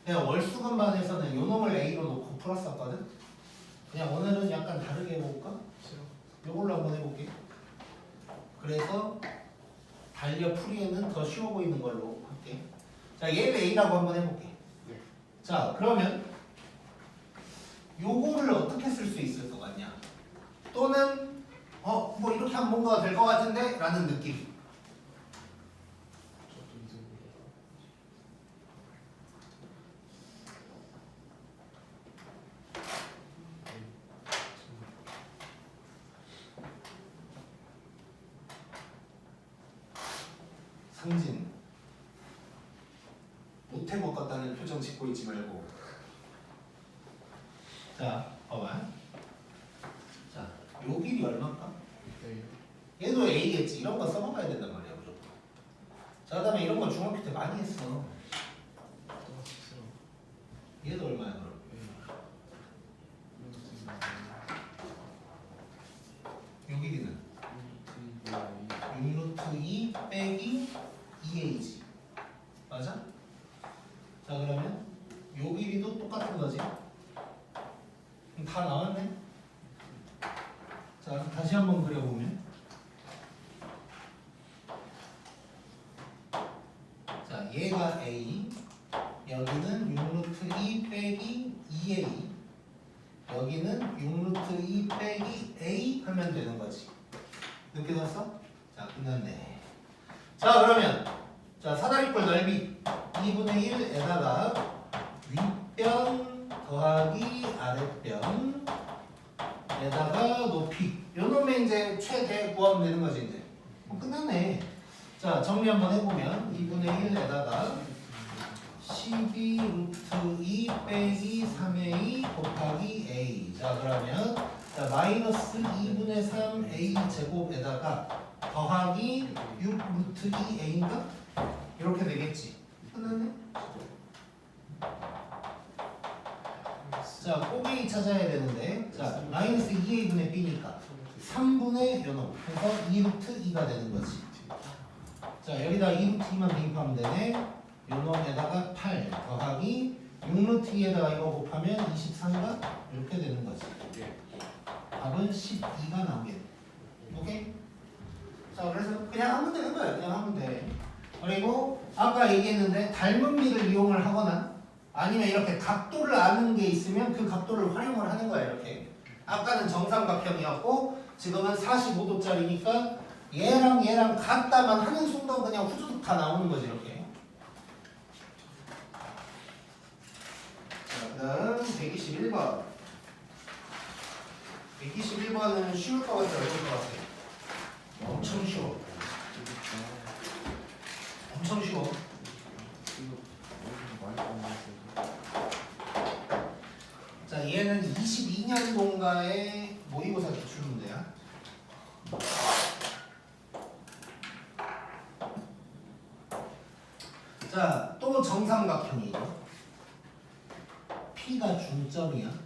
내가 월수근반에서는 요 놈을 A로 놓고 풀었었거든. 그냥 오늘은 약간 다르게 해볼까? 싫어. 요걸로 한번 해볼게. 그래서 달려 풀이에는 더 쉬워 보이는 걸로 할게. 자, 얘를 A라고 한번 해볼게. 네. 자, 그러면 요거를 어떻게 쓸 수 있을 것 같냐? 또는 뭐 이렇게 하면 뭔가 될 것 같은데? 라는 느낌. 저도 이 정도. 상진 못해 먹었다는 표정 짓고 있지 말고. 자, 봐봐. 자, 요 길이 얼마일까? 네. 얘도 A겠지. 이런 거 써먹어야 된단 말이야 무조건. 자, 그 다음에 이런 거 중학교 때 많이 했어. 또 싫어. 얘도 얼마야 그럼? 요 길이는 6루트 2 빼기 2A지. 맞아? 자, 그러면 요 길이도 똑같은 거지. 그럼 다 나왔네. 자, 다시 한번 그려보면 자, 얘가 A, 여기는 6루트 2 빼기 2A, 여기는 6루트 2 빼기 A 하면 되는 거지. 느껴졌어? 자, 끝났네. 자, 그러면 자, 사다리꼴 넓이 2분의 1에다가 윗변 더하기 아랫변 에다가 높이. 요놈의 이제 최대 구하면 되는 거지 이제. 끝났네. 자, 정리 한번 해보면 2분의 1에다가 12 루트 2 빼기 3a 곱하기 a. 자, 그러면 자, 마이너스 2분의 3 a 제곱에다가 더하기 6 루트 2 a인가? 이렇게 되겠지. 끝났네. 자, 꼬개기 찾아야 되는데 자, 마이너스 2a분의 b니까 3분의 요놈 그래서 2루트 2가 되는 거지. 자, 여기다 2루트 2만 대입하면 되네. 요놈에다가 8 더하기 6루트 2에다가 이거 곱하면 23가 이렇게 되는 거지. 답은 12가 나오겠네. 오케이? 자, 그래서 그냥 하면 되는 거야. 그냥 하면 돼. 그리고 아까 얘기했는데 닮은 비를 이용을 하거나 아니면 이렇게 각도를 아는 게 있으면 그 각도를 활용을 하는 거야. 이렇게. 아까는 정삼각형이었고 지금은 45도짜리니까 얘랑 같다만 하는 순간 그냥 후두둑 다 나오는 거지. 이렇게. 자, 그 다음 121번. 121번은 쉬울 것 같아, 어려울 것 같아? 엄청 쉬워. 엄청 쉬워. 이거 많이 봤는데. 자, 얘는 22년도인가의 모의고사 기출 문제야. 자, 또 정삼각형이고 P가 중점이야.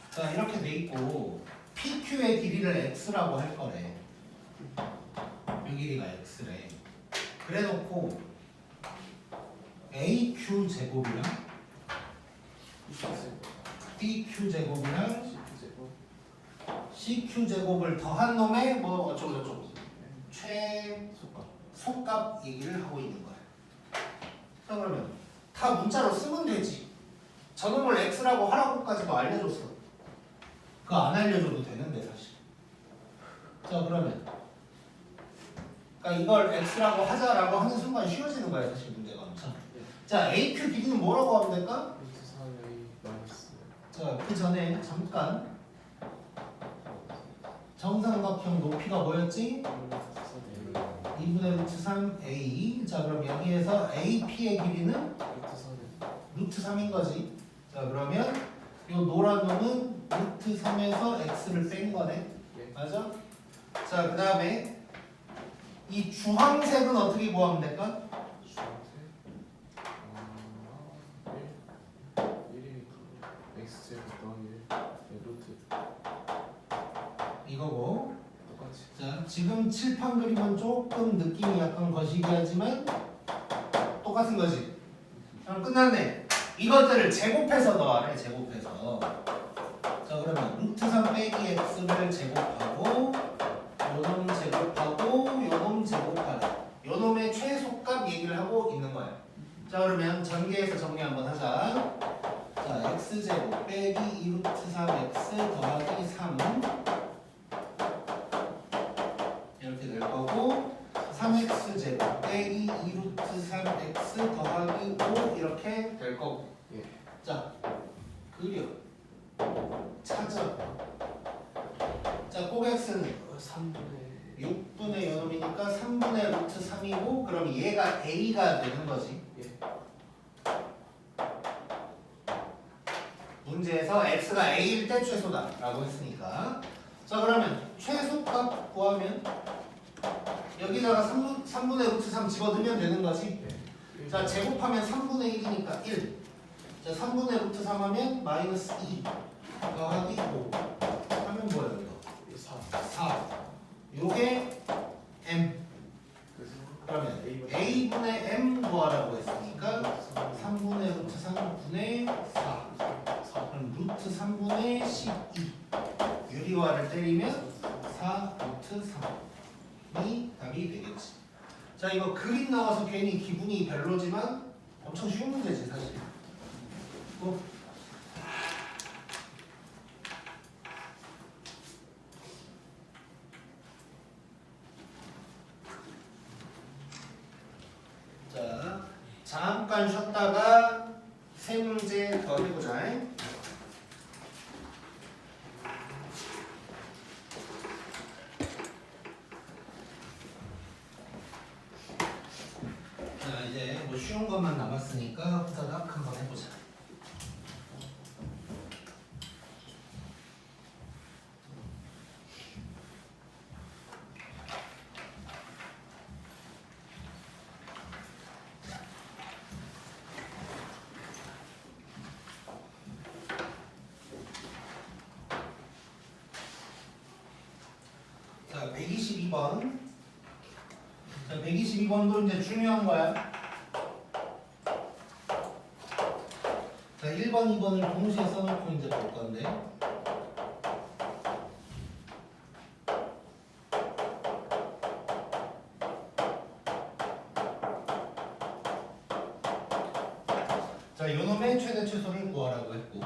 자, 이렇게 돼 있고 PQ의 길이를 X라고 할 거래. 이 길이가 X래. 그래 놓고 AQ 제곱이랑 BQ 제곱이랑 CQ 제곱을 더한 놈의 뭐 어쩌고 저쩌고 최소값 얘기를 하고 있는 거야. 자, 그러면 다 문자로 쓰면 되지. 저놈을 X라고 하라고까지도 알려줬어. 그거 안 알려줘도 되는데 사실. 자, 그러면 그러니까 이걸 X라고 하자라고 하는 순간 쉬워지는 거야 사실 문제가 엄청. 자, AQ 길이는 뭐라고 하면 될까? 자, 그 전에 잠깐 정삼각형 높이가 뭐였지? 2분의 루트 3a. 자, 그럼 여기에서 AP의 길이는 루트 3인 거지. 자, 그러면 이 노란 놈은 루트 3에서 x를 뺀 거네. 맞아? 자, 그 다음에 이 주황색은 어떻게 구하면 될까? 이거고. 자, 지금 칠판 그림은 조금 느낌이 약간 거시기하지만 똑같은 거지. 그럼 끝났네. 이것들을 제곱해서 넣어래. 제곱해서. 자, 그러면 루트 3 빼기 x를 제곱하고 요놈 제곱하고 요놈 제곱하래. 요놈의 최소값 얘기를 하고 있는 거야. 자, 그러면 전개해서 정리 한번 하자. 자, x제곱 빼기 2루트 3x 더하기 3 이렇게 될 거고 3x제곱 빼기 2루트 3x 더하기 5 이렇게 될 거고. 자, 그려. 찾아. 자, 꼭 x는 6분의 요놈이니까 3분의 루트 3이고 그럼 얘가 a가 되는 거지. 문제에서 x가 a일 때 최소다 라고 했으니까. 자, 그러면 최소값 구하면 여기다가 3분의 루트 3 집어넣으면 되는 거지. 자, 제곱하면 3분의 1이니까 1. 자, 3분의 루트 3 하면 마이너스 2 더하기 5 하면 뭐예요 이거? 4. 요게 m. 그러면 a분의 m 구하라고 했으니까 3분의 루트 3분의 4. 그럼 루트 3분의 12 유리화를 때리면 4 루트 3이 답이 되겠지. 자, 이거 그림 나와서 괜히 기분이 별로지만 엄청 쉬운 문제지 사실. 자, 잠깐 쉬었다가 세 문제 더 해보자. 자, 이제 뭐 쉬운 것만 남았으니까 후다닥 한번 해보자. 자, 122번. 자, 122번도 이제 중요한 거야. 자, 1번, 2번을 동시에 써놓고 이제 볼 건데. 자, 요놈의 최대 최소를 구하라고 했고.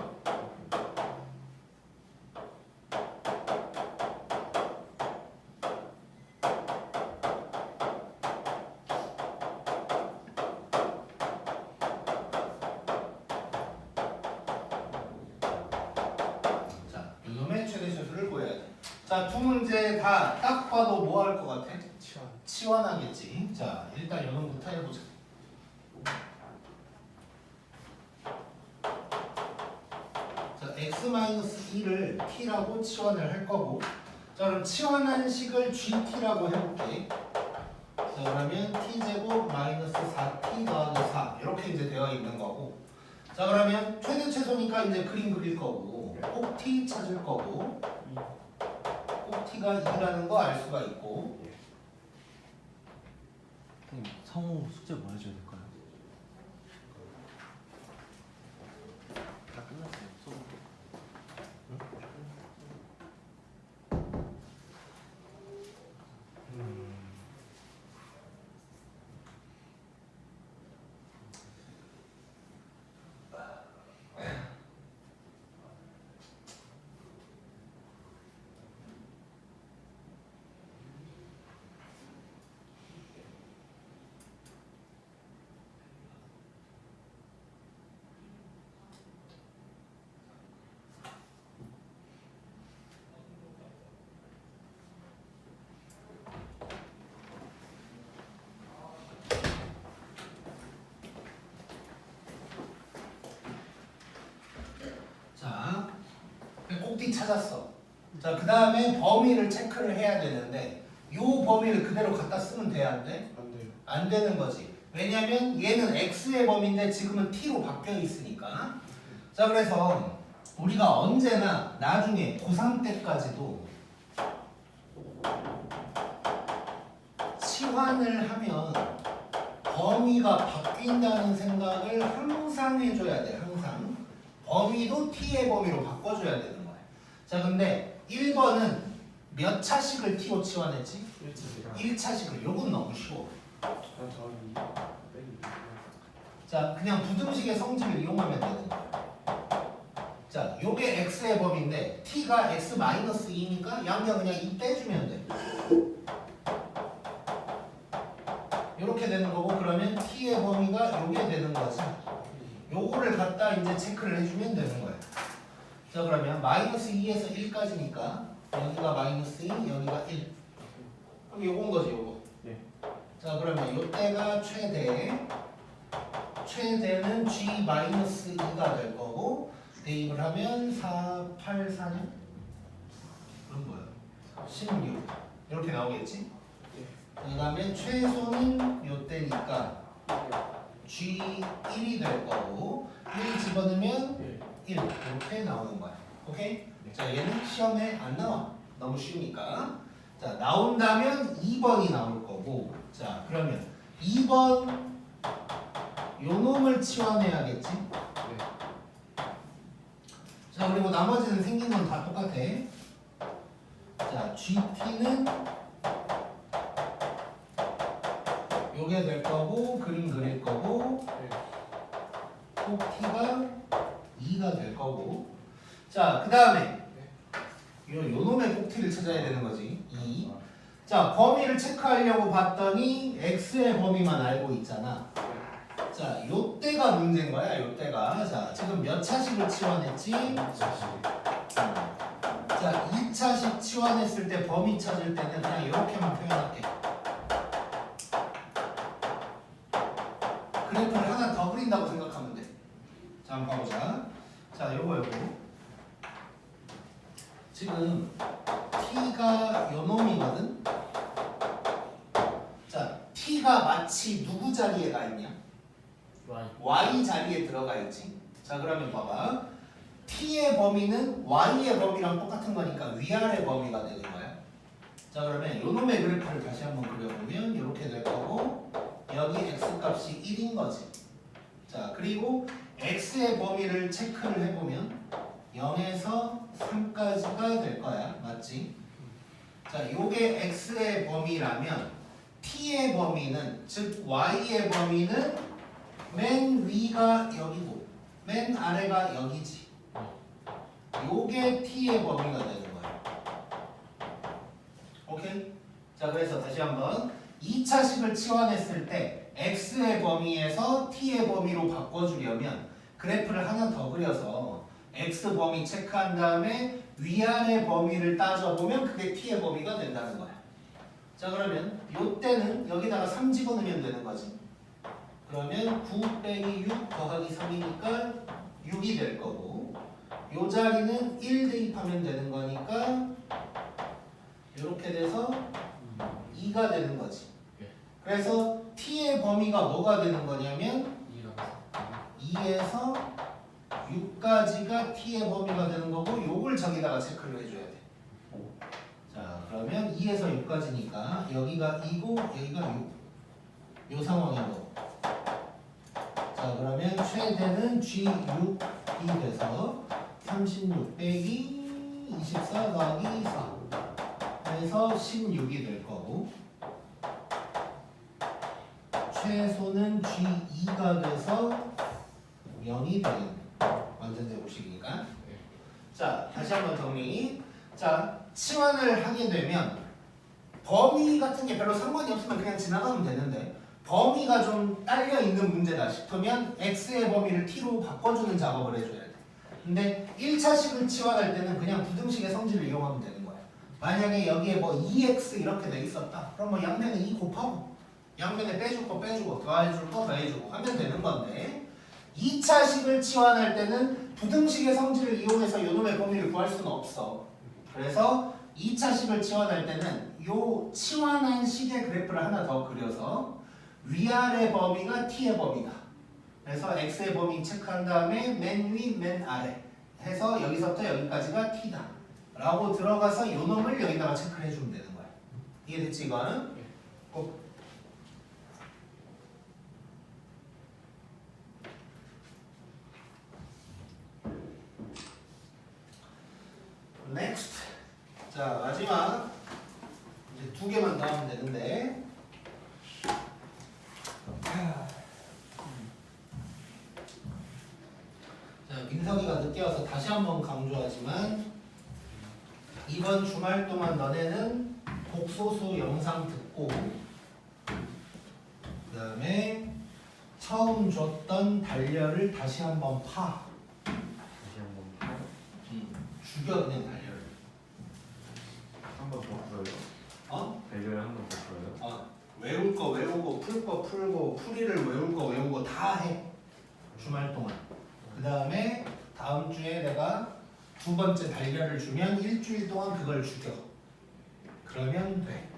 자, 두 문제 다 딱 봐도 뭐 할 것 같아? 치환. 치환하겠지. 자, 일단 요놈부터 해보자. 자, x-2를 t라고 치환을 할 거고, 자, 그럼 치환한 식을 gt라고 해볼게. 자, 그러면 t제곱 마이너스 4t 더하기 4 이렇게 이제 되어 있는 거고, 자, 그러면 최대 최소니까 이제 그림 그릴 거고, 꼭 t 찾을 거고, 꼭 t가 2라는 거 알 수가 있고. 선생님, 성우 숙제 뭐 해줘야 될까요? 다 끝났어요. 수업. 자, 꼭지 찾았어. 자, 그 다음에 범위를 체크를 해야 되는데, 요 범위를 그대로 갖다 쓰면 돼, 안 돼? 안 돼요. 안 되는 거지. 왜냐면 얘는 x의 범위인데 지금은 t로 바뀌어 있으니까. 자, 그래서 우리가 언제나 나중에 고3 때까지도 치환을 하면 범위가 바뀐다는 생각을 항상 해줘야 돼, 항상. 범위도 t의 범위로 바꿔줘야 되는 거야. 자, 근데 1번은 몇 차식을 t로 치환했지? 1차식을. 요건 너무 쉬워. 더하기 빼기. 자, 그냥 부등식의 성질을 이용하면 되는 거야. 자, 요게 x의 범위인데 t가 x-2니까 양변 그냥 2 빼주면 돼. 요렇게 되는 거고, 그러면 t의 범위가 요게 되는 거지. 요거를 갖다 이제 체크를 해주면 되는 거야. 자, 그러면 마이너스 2에서 1까지니까 여기가 마이너스 2, 여기가 1. 그럼 요건 거지, 요거. 네. 자, 그러면 요때가 최대는 g-2가 될 거고, 대입을 하면 4, 8, 4년? 그럼 뭐야? 16 이렇게 나오겠지? 그 다음에 최소는 요때니까 g1이 될 거고, 1 집어넣으면 1 이렇게 나오는 거야. 오케이? 자, 얘는 시험에 안 나와. 너무 쉬우니까. 자, 나온다면 2번이 나올 거고, 자, 그러면 2번 요 놈을 치환해야겠지? 자, 그리고 나머지는 생긴 건 다 똑같아. 자, GT는 요게 될 거고, 그림 그릴 거고, 꼭 T가 2가 될 거고. 자, 그 다음에 요 놈의 꼭 T를 찾아야 되는 거지. 2. 자, 범위를 체크하려고 봤더니 X의 범위만 알고 있잖아. 자, 요때가 문제인 거야, 요때가. 자, 지금 몇 차식을 치환했지? 자, 2차식 치환했을 때 범위 찾을 때는 그냥 이렇게만 표현할게. 그래프를 하나 더 그린다고 생각하면 돼. 자, 한번 봐보자. 자, 요거. 지금 T가 요 놈이거든? 자, T가 마치 누구 자리에 가 있냐? Y 자리에 들어가 있지. 자, 그러면 봐봐. T의 범위는 Y의 범위랑 똑같은 거니까 위아래 범위가 되는 거야. 자, 그러면 요 놈의 그래프를 다시 한번 그려보면 이렇게 될 거고, 여기 x 값이 1인 거지. 자, 그리고 x의 범위를 체크를 해보면 0에서 3까지가 될 거야. 맞지? 자, 요게 x의 범위라면 t의 범위는, 즉 y의 범위는 맨 위가 여기고 맨 아래가 여기지. 요게 t의 범위가 되는 거야. 오케이? 자, 그래서 다시 한번 2차식을 치환했을 때 x의 범위에서 t의 범위로 바꿔주려면 그래프를 하나 더 그려서 x 범위 체크한 다음에 위아래 범위를 따져보면 그게 t의 범위가 된다는 거야. 자 그러면 요때는 여기다가 3 집어넣으면 되는 거지. 그러면 9 빼기 6 더하기 3이니까 6이 될 거고 요 자리는 1 대입하면 되는 거니까 이렇게 돼서 2가 되는 거지. 그래서 t의 범위가 뭐가 되는 거냐면 2에서 6까지가 t의 범위가 되는 거고 요걸 저기다가 체크를 해줘야 돼. 자 그러면 2에서 6까지니까 여기가 2고 여기가 6. 요 상황인 거고. 자 그러면 최대는 G6이 돼서 36 빼기 24 더하기 4 해서 16이 될 거고 최소는 G2가 돼서 0이 되는 완전 제곱식이니까. 자 다시 한번 정리. 자 치환을 하게 되면 범위 같은 게 별로 상관이 없으면 그냥 지나가면 되는데 범위가 좀 딸려 있는 문제다 싶으면 x의 범위를 t로 바꿔주는 작업을 해줘야 돼. 근데 1차식을 치환할 때는 그냥 부등식의 성질을 이용하면 되는 거야. 만약에 여기에 뭐 2x 이렇게 돼 있었다. 그럼 뭐 양면에 2 곱하고 양면에 빼줄 거 빼주고 더해줄 거 더해주고 하면 되는 건데 2차식을 치환할 때는 부등식의 성질을 이용해서 요놈의 범위를 구할 수는 없어. 그래서 2차식을 치환할 때는 요 치환한 식의 그래프를 하나 더 그려서 위아래 범위가 t의 범위다. 그래서 x의 범위 체크한 다음에 맨 위, 맨 아래 해서 여기서부터 여기까지가 t다. 라고 들어가서 요 놈을 여기다가 체크를 해주면 되는 거야. 이해됐지 이거는? 꼭. next. 자 마지막 이제 2개만 더 하면 되는데 자 민석이가 늦게 와서 다시 한번 강조하지만 이번 주말 동안 너네는 복소수 영상 듣고 그 다음에 처음 줬던 단려를 다시 한번 파. 다시 한번 죽여 그냥 단려를. 한번 더 풀어요. 어? 대결 한번 더 풀어요. 외울 거 외우고 풀 거 풀고 풀이를 외울 거 외우고 다 해. 주말 동안. 그 다음에 다음 주에 내가 2번째 단려를 주면 일주일 동안 그걸 죽여. 그러면 돼.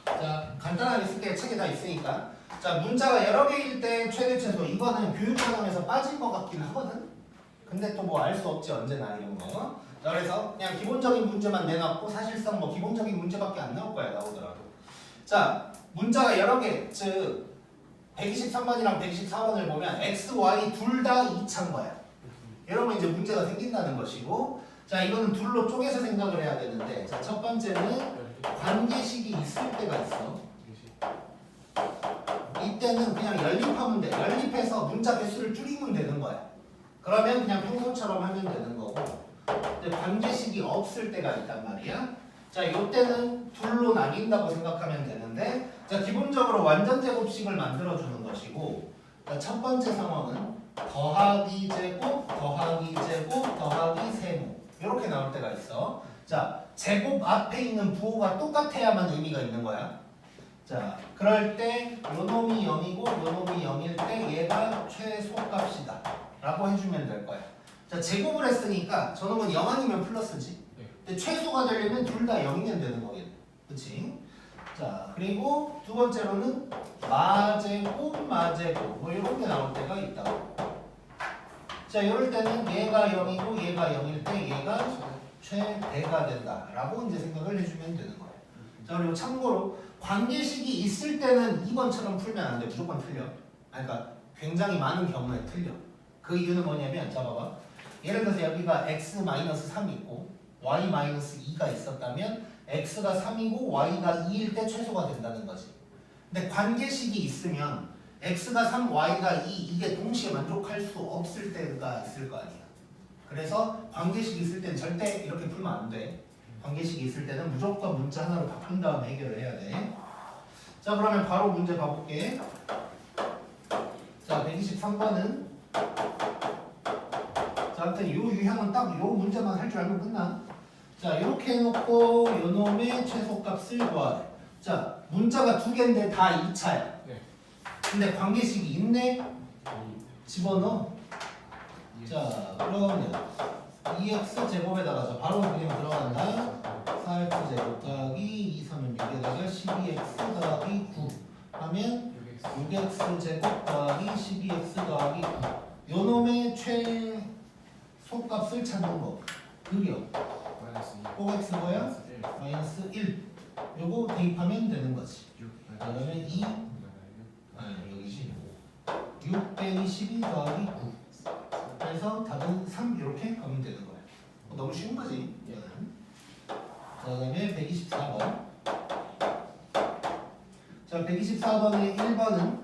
자 간단하게 쓸게. 책에 다 있으니까. 자 문자가 여러 개일 때 최대 최소 이거는 교육 과정에서 빠질 것 같긴 하거든. 근데 또 뭐 알 수 없지 언제나 이런 거. 자 그래서 그냥 기본적인 문제만 내놨고 사실상 뭐 기본적인 문제밖에 안 나올 거야 나오더라도. 자 문자가 여러 개, 즉 123번이랑 124번을 보면 x, y 둘 다 2차인 거야. 이러면 이제 문제가 생긴다는 것이고, 자 이거는 둘로 쪼개서 생각을 해야 되는데, 자 첫 번째는 관계식이 있을 때가 있어. 이때는 그냥 연립하면 돼. 연립해서 문자 개수를 줄이면 되는 거야. 그러면 그냥 평소처럼 하면 되는 거고, 근데 관계식이 없을 때가 있단 말이야. 자, 이때는 둘로 나뉜다고 생각하면 되는데, 자 기본적으로 완전 제곱식을 만들어주는 것이고, 자, 첫 번째 상황은 더하기 제곱, 더하기 제곱, 더하기 세모 이렇게 나올 때가 있어. 자, 제곱 앞에 있는 부호가 똑같아야만 의미가 있는 거야. 자, 그럴 때 요놈이 0이고 요놈이 0일 때 얘가 최소값이다 라고 해주면 될 거야. 자, 제곱을 했으니까 저놈은 0 아니면 플러스지. 근데 최소가 되려면 둘 다 0이면 되는 거겠네. 그치? 자, 그리고 두 번째로는 마제곱, 마제곱 뭐 이런 게 나올 때가 있다고. 자, 이럴 때는 얘가 0이고 얘가 0일 때 얘가 최대가 된다 라고 이제 생각을 해주면 되는 거예요. 자, 그리고 참고로 관계식이 있을 때는 2번처럼 풀면 안 돼. 무조건 틀려. 그러니까 굉장히 많은 경우에 틀려. 그 이유는 뭐냐면, 자 봐봐. 예를 들어서 여기가 x-3 있고 y-2가 있었다면 x가 3이고 y가 2일 때 최소가 된다는 거지. 근데 관계식이 있으면 x가 3, y가 2 이게 동시에 만족할 수 없을 때가 있을 거 아니야. 그래서 관계식이 있을 때는 절대 이렇게 풀면 안 돼. 관계식이 있을 때는 무조건 문자 하나로 바꾼 다음에 해결을 해야 돼. 자, 그러면 바로 문제 봐볼게. 자 123번은 자 아무튼 요 유형은 딱 요 문제만 할 줄 알면 끝나. 자 이렇게 해놓고 요놈의 최소값을 구하래. 자 문자가 두 개인데 다 2차야. 네. 근데 관계식이 있네. 집어넣어. 자 그러면 2x 제곱에다가 자 바로 그냥 들어간다. 4x 제곱 더하기 2, 3은 6에다가 12x 더하기 9 하면 6x 제곱 더하기 12x 더하기 9 요놈의 최소값을 찾는 거. 그려. 꼭 x 뭐야? 마이너스 1 요거 대입하면 되는 거지. 그러면 2 여기지 6 빼기 12 더하기 9 그래서 답은 3 이렇게 가면 되는 거야. 너무 쉬운 거지 얘는. 자 그다음에 124번. 자 124번의 1번은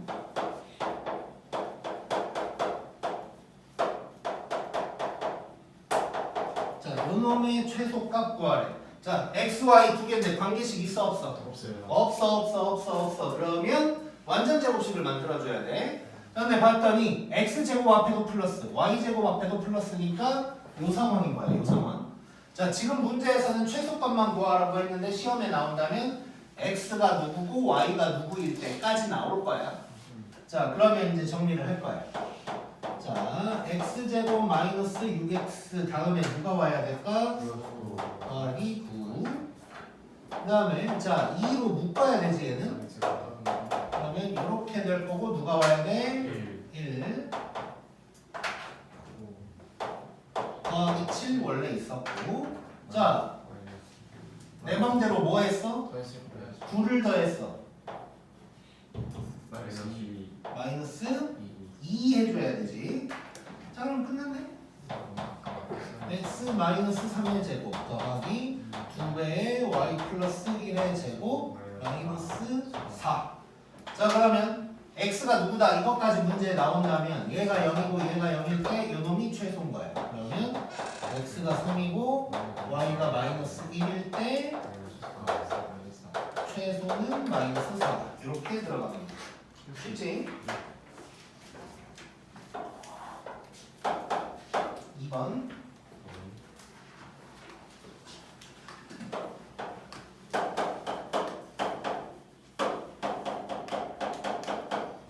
자 요놈의 최소값 구하래. 자 x, y 두 개인데 관계식 있어 없어? 없어요. 없어. 그러면 완전 제곱식을 만들어줘야 돼. 그런데 봤더니 x제곱 앞에도 플러스 y제곱 앞에도 플러스니까 요 상황인 거야. 요 상황. 자 지금 문제에서는 최소값만 구하라고 했는데 시험에 나온다면 x가 누구고 y가 누구일 때까지 나올 거야. 자 그러면 이제 정리를 할 거야. 자 x제곱 마이너스 6x 다음에 누가 와야 될까? 더하기 9. 그 다음에 자 2로 묶어야 되지 얘는. 그러면 이렇게 될 거고 누가 와야 돼? 1 더하기 7 원래 있었고 자 내 맘대로 뭐 했어? 9를 더했어. 마이너스 2 해줘야 되지. 자 그럼 끝났네. x 마이너스 3의 제곱 더하기 2배의 y 플러스 1의 제곱 마이너스 4. 자 그러면 x가 누구다 이것까지 문제에 나온다면 얘가 0이고 얘가 0일 때 요놈이 최소인 거야. 그러면 x가 3이고 y가 마이너스 1일 때 최소는 마이너스 4 이렇게 들어갑니다. 쉽지? 2번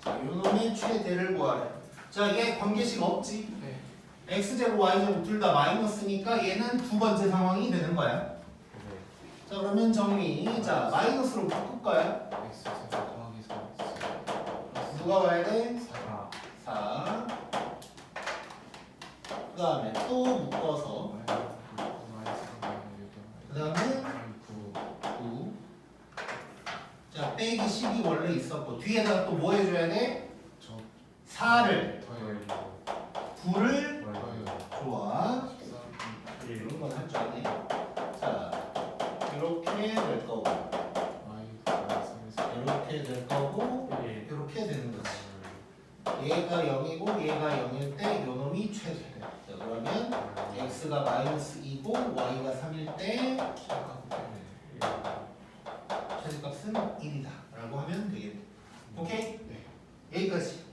자 요놈의 최대를 구하래. 자 얘 관계식 없지? 네. x제곱 y제곱 둘 다 마이너스니까 얘는 두 번째 상황이 되는 거야. 자 그러면 정리. 자 마이너스로 바꿀 거야. 누가 와야 돼? 4. 그 다음에 또 묶어서 그 다음에 9. 자 빼기 10이 원래 있었고 뒤에다가 또 뭐 해줘야 돼? 4를 9를 좋아. 이런 건 할 줄 아네. 자 이렇게 될 거고 이렇게 될 거고 이렇게 되는 거지. 얘가 0이고 얘가 0일 때 요놈이 최소돼. 자 그러면 x가 마이너스 2고 y가 3일 때 최소값은 1이다 라고 하면 되겠네. 오케이? 여기까지.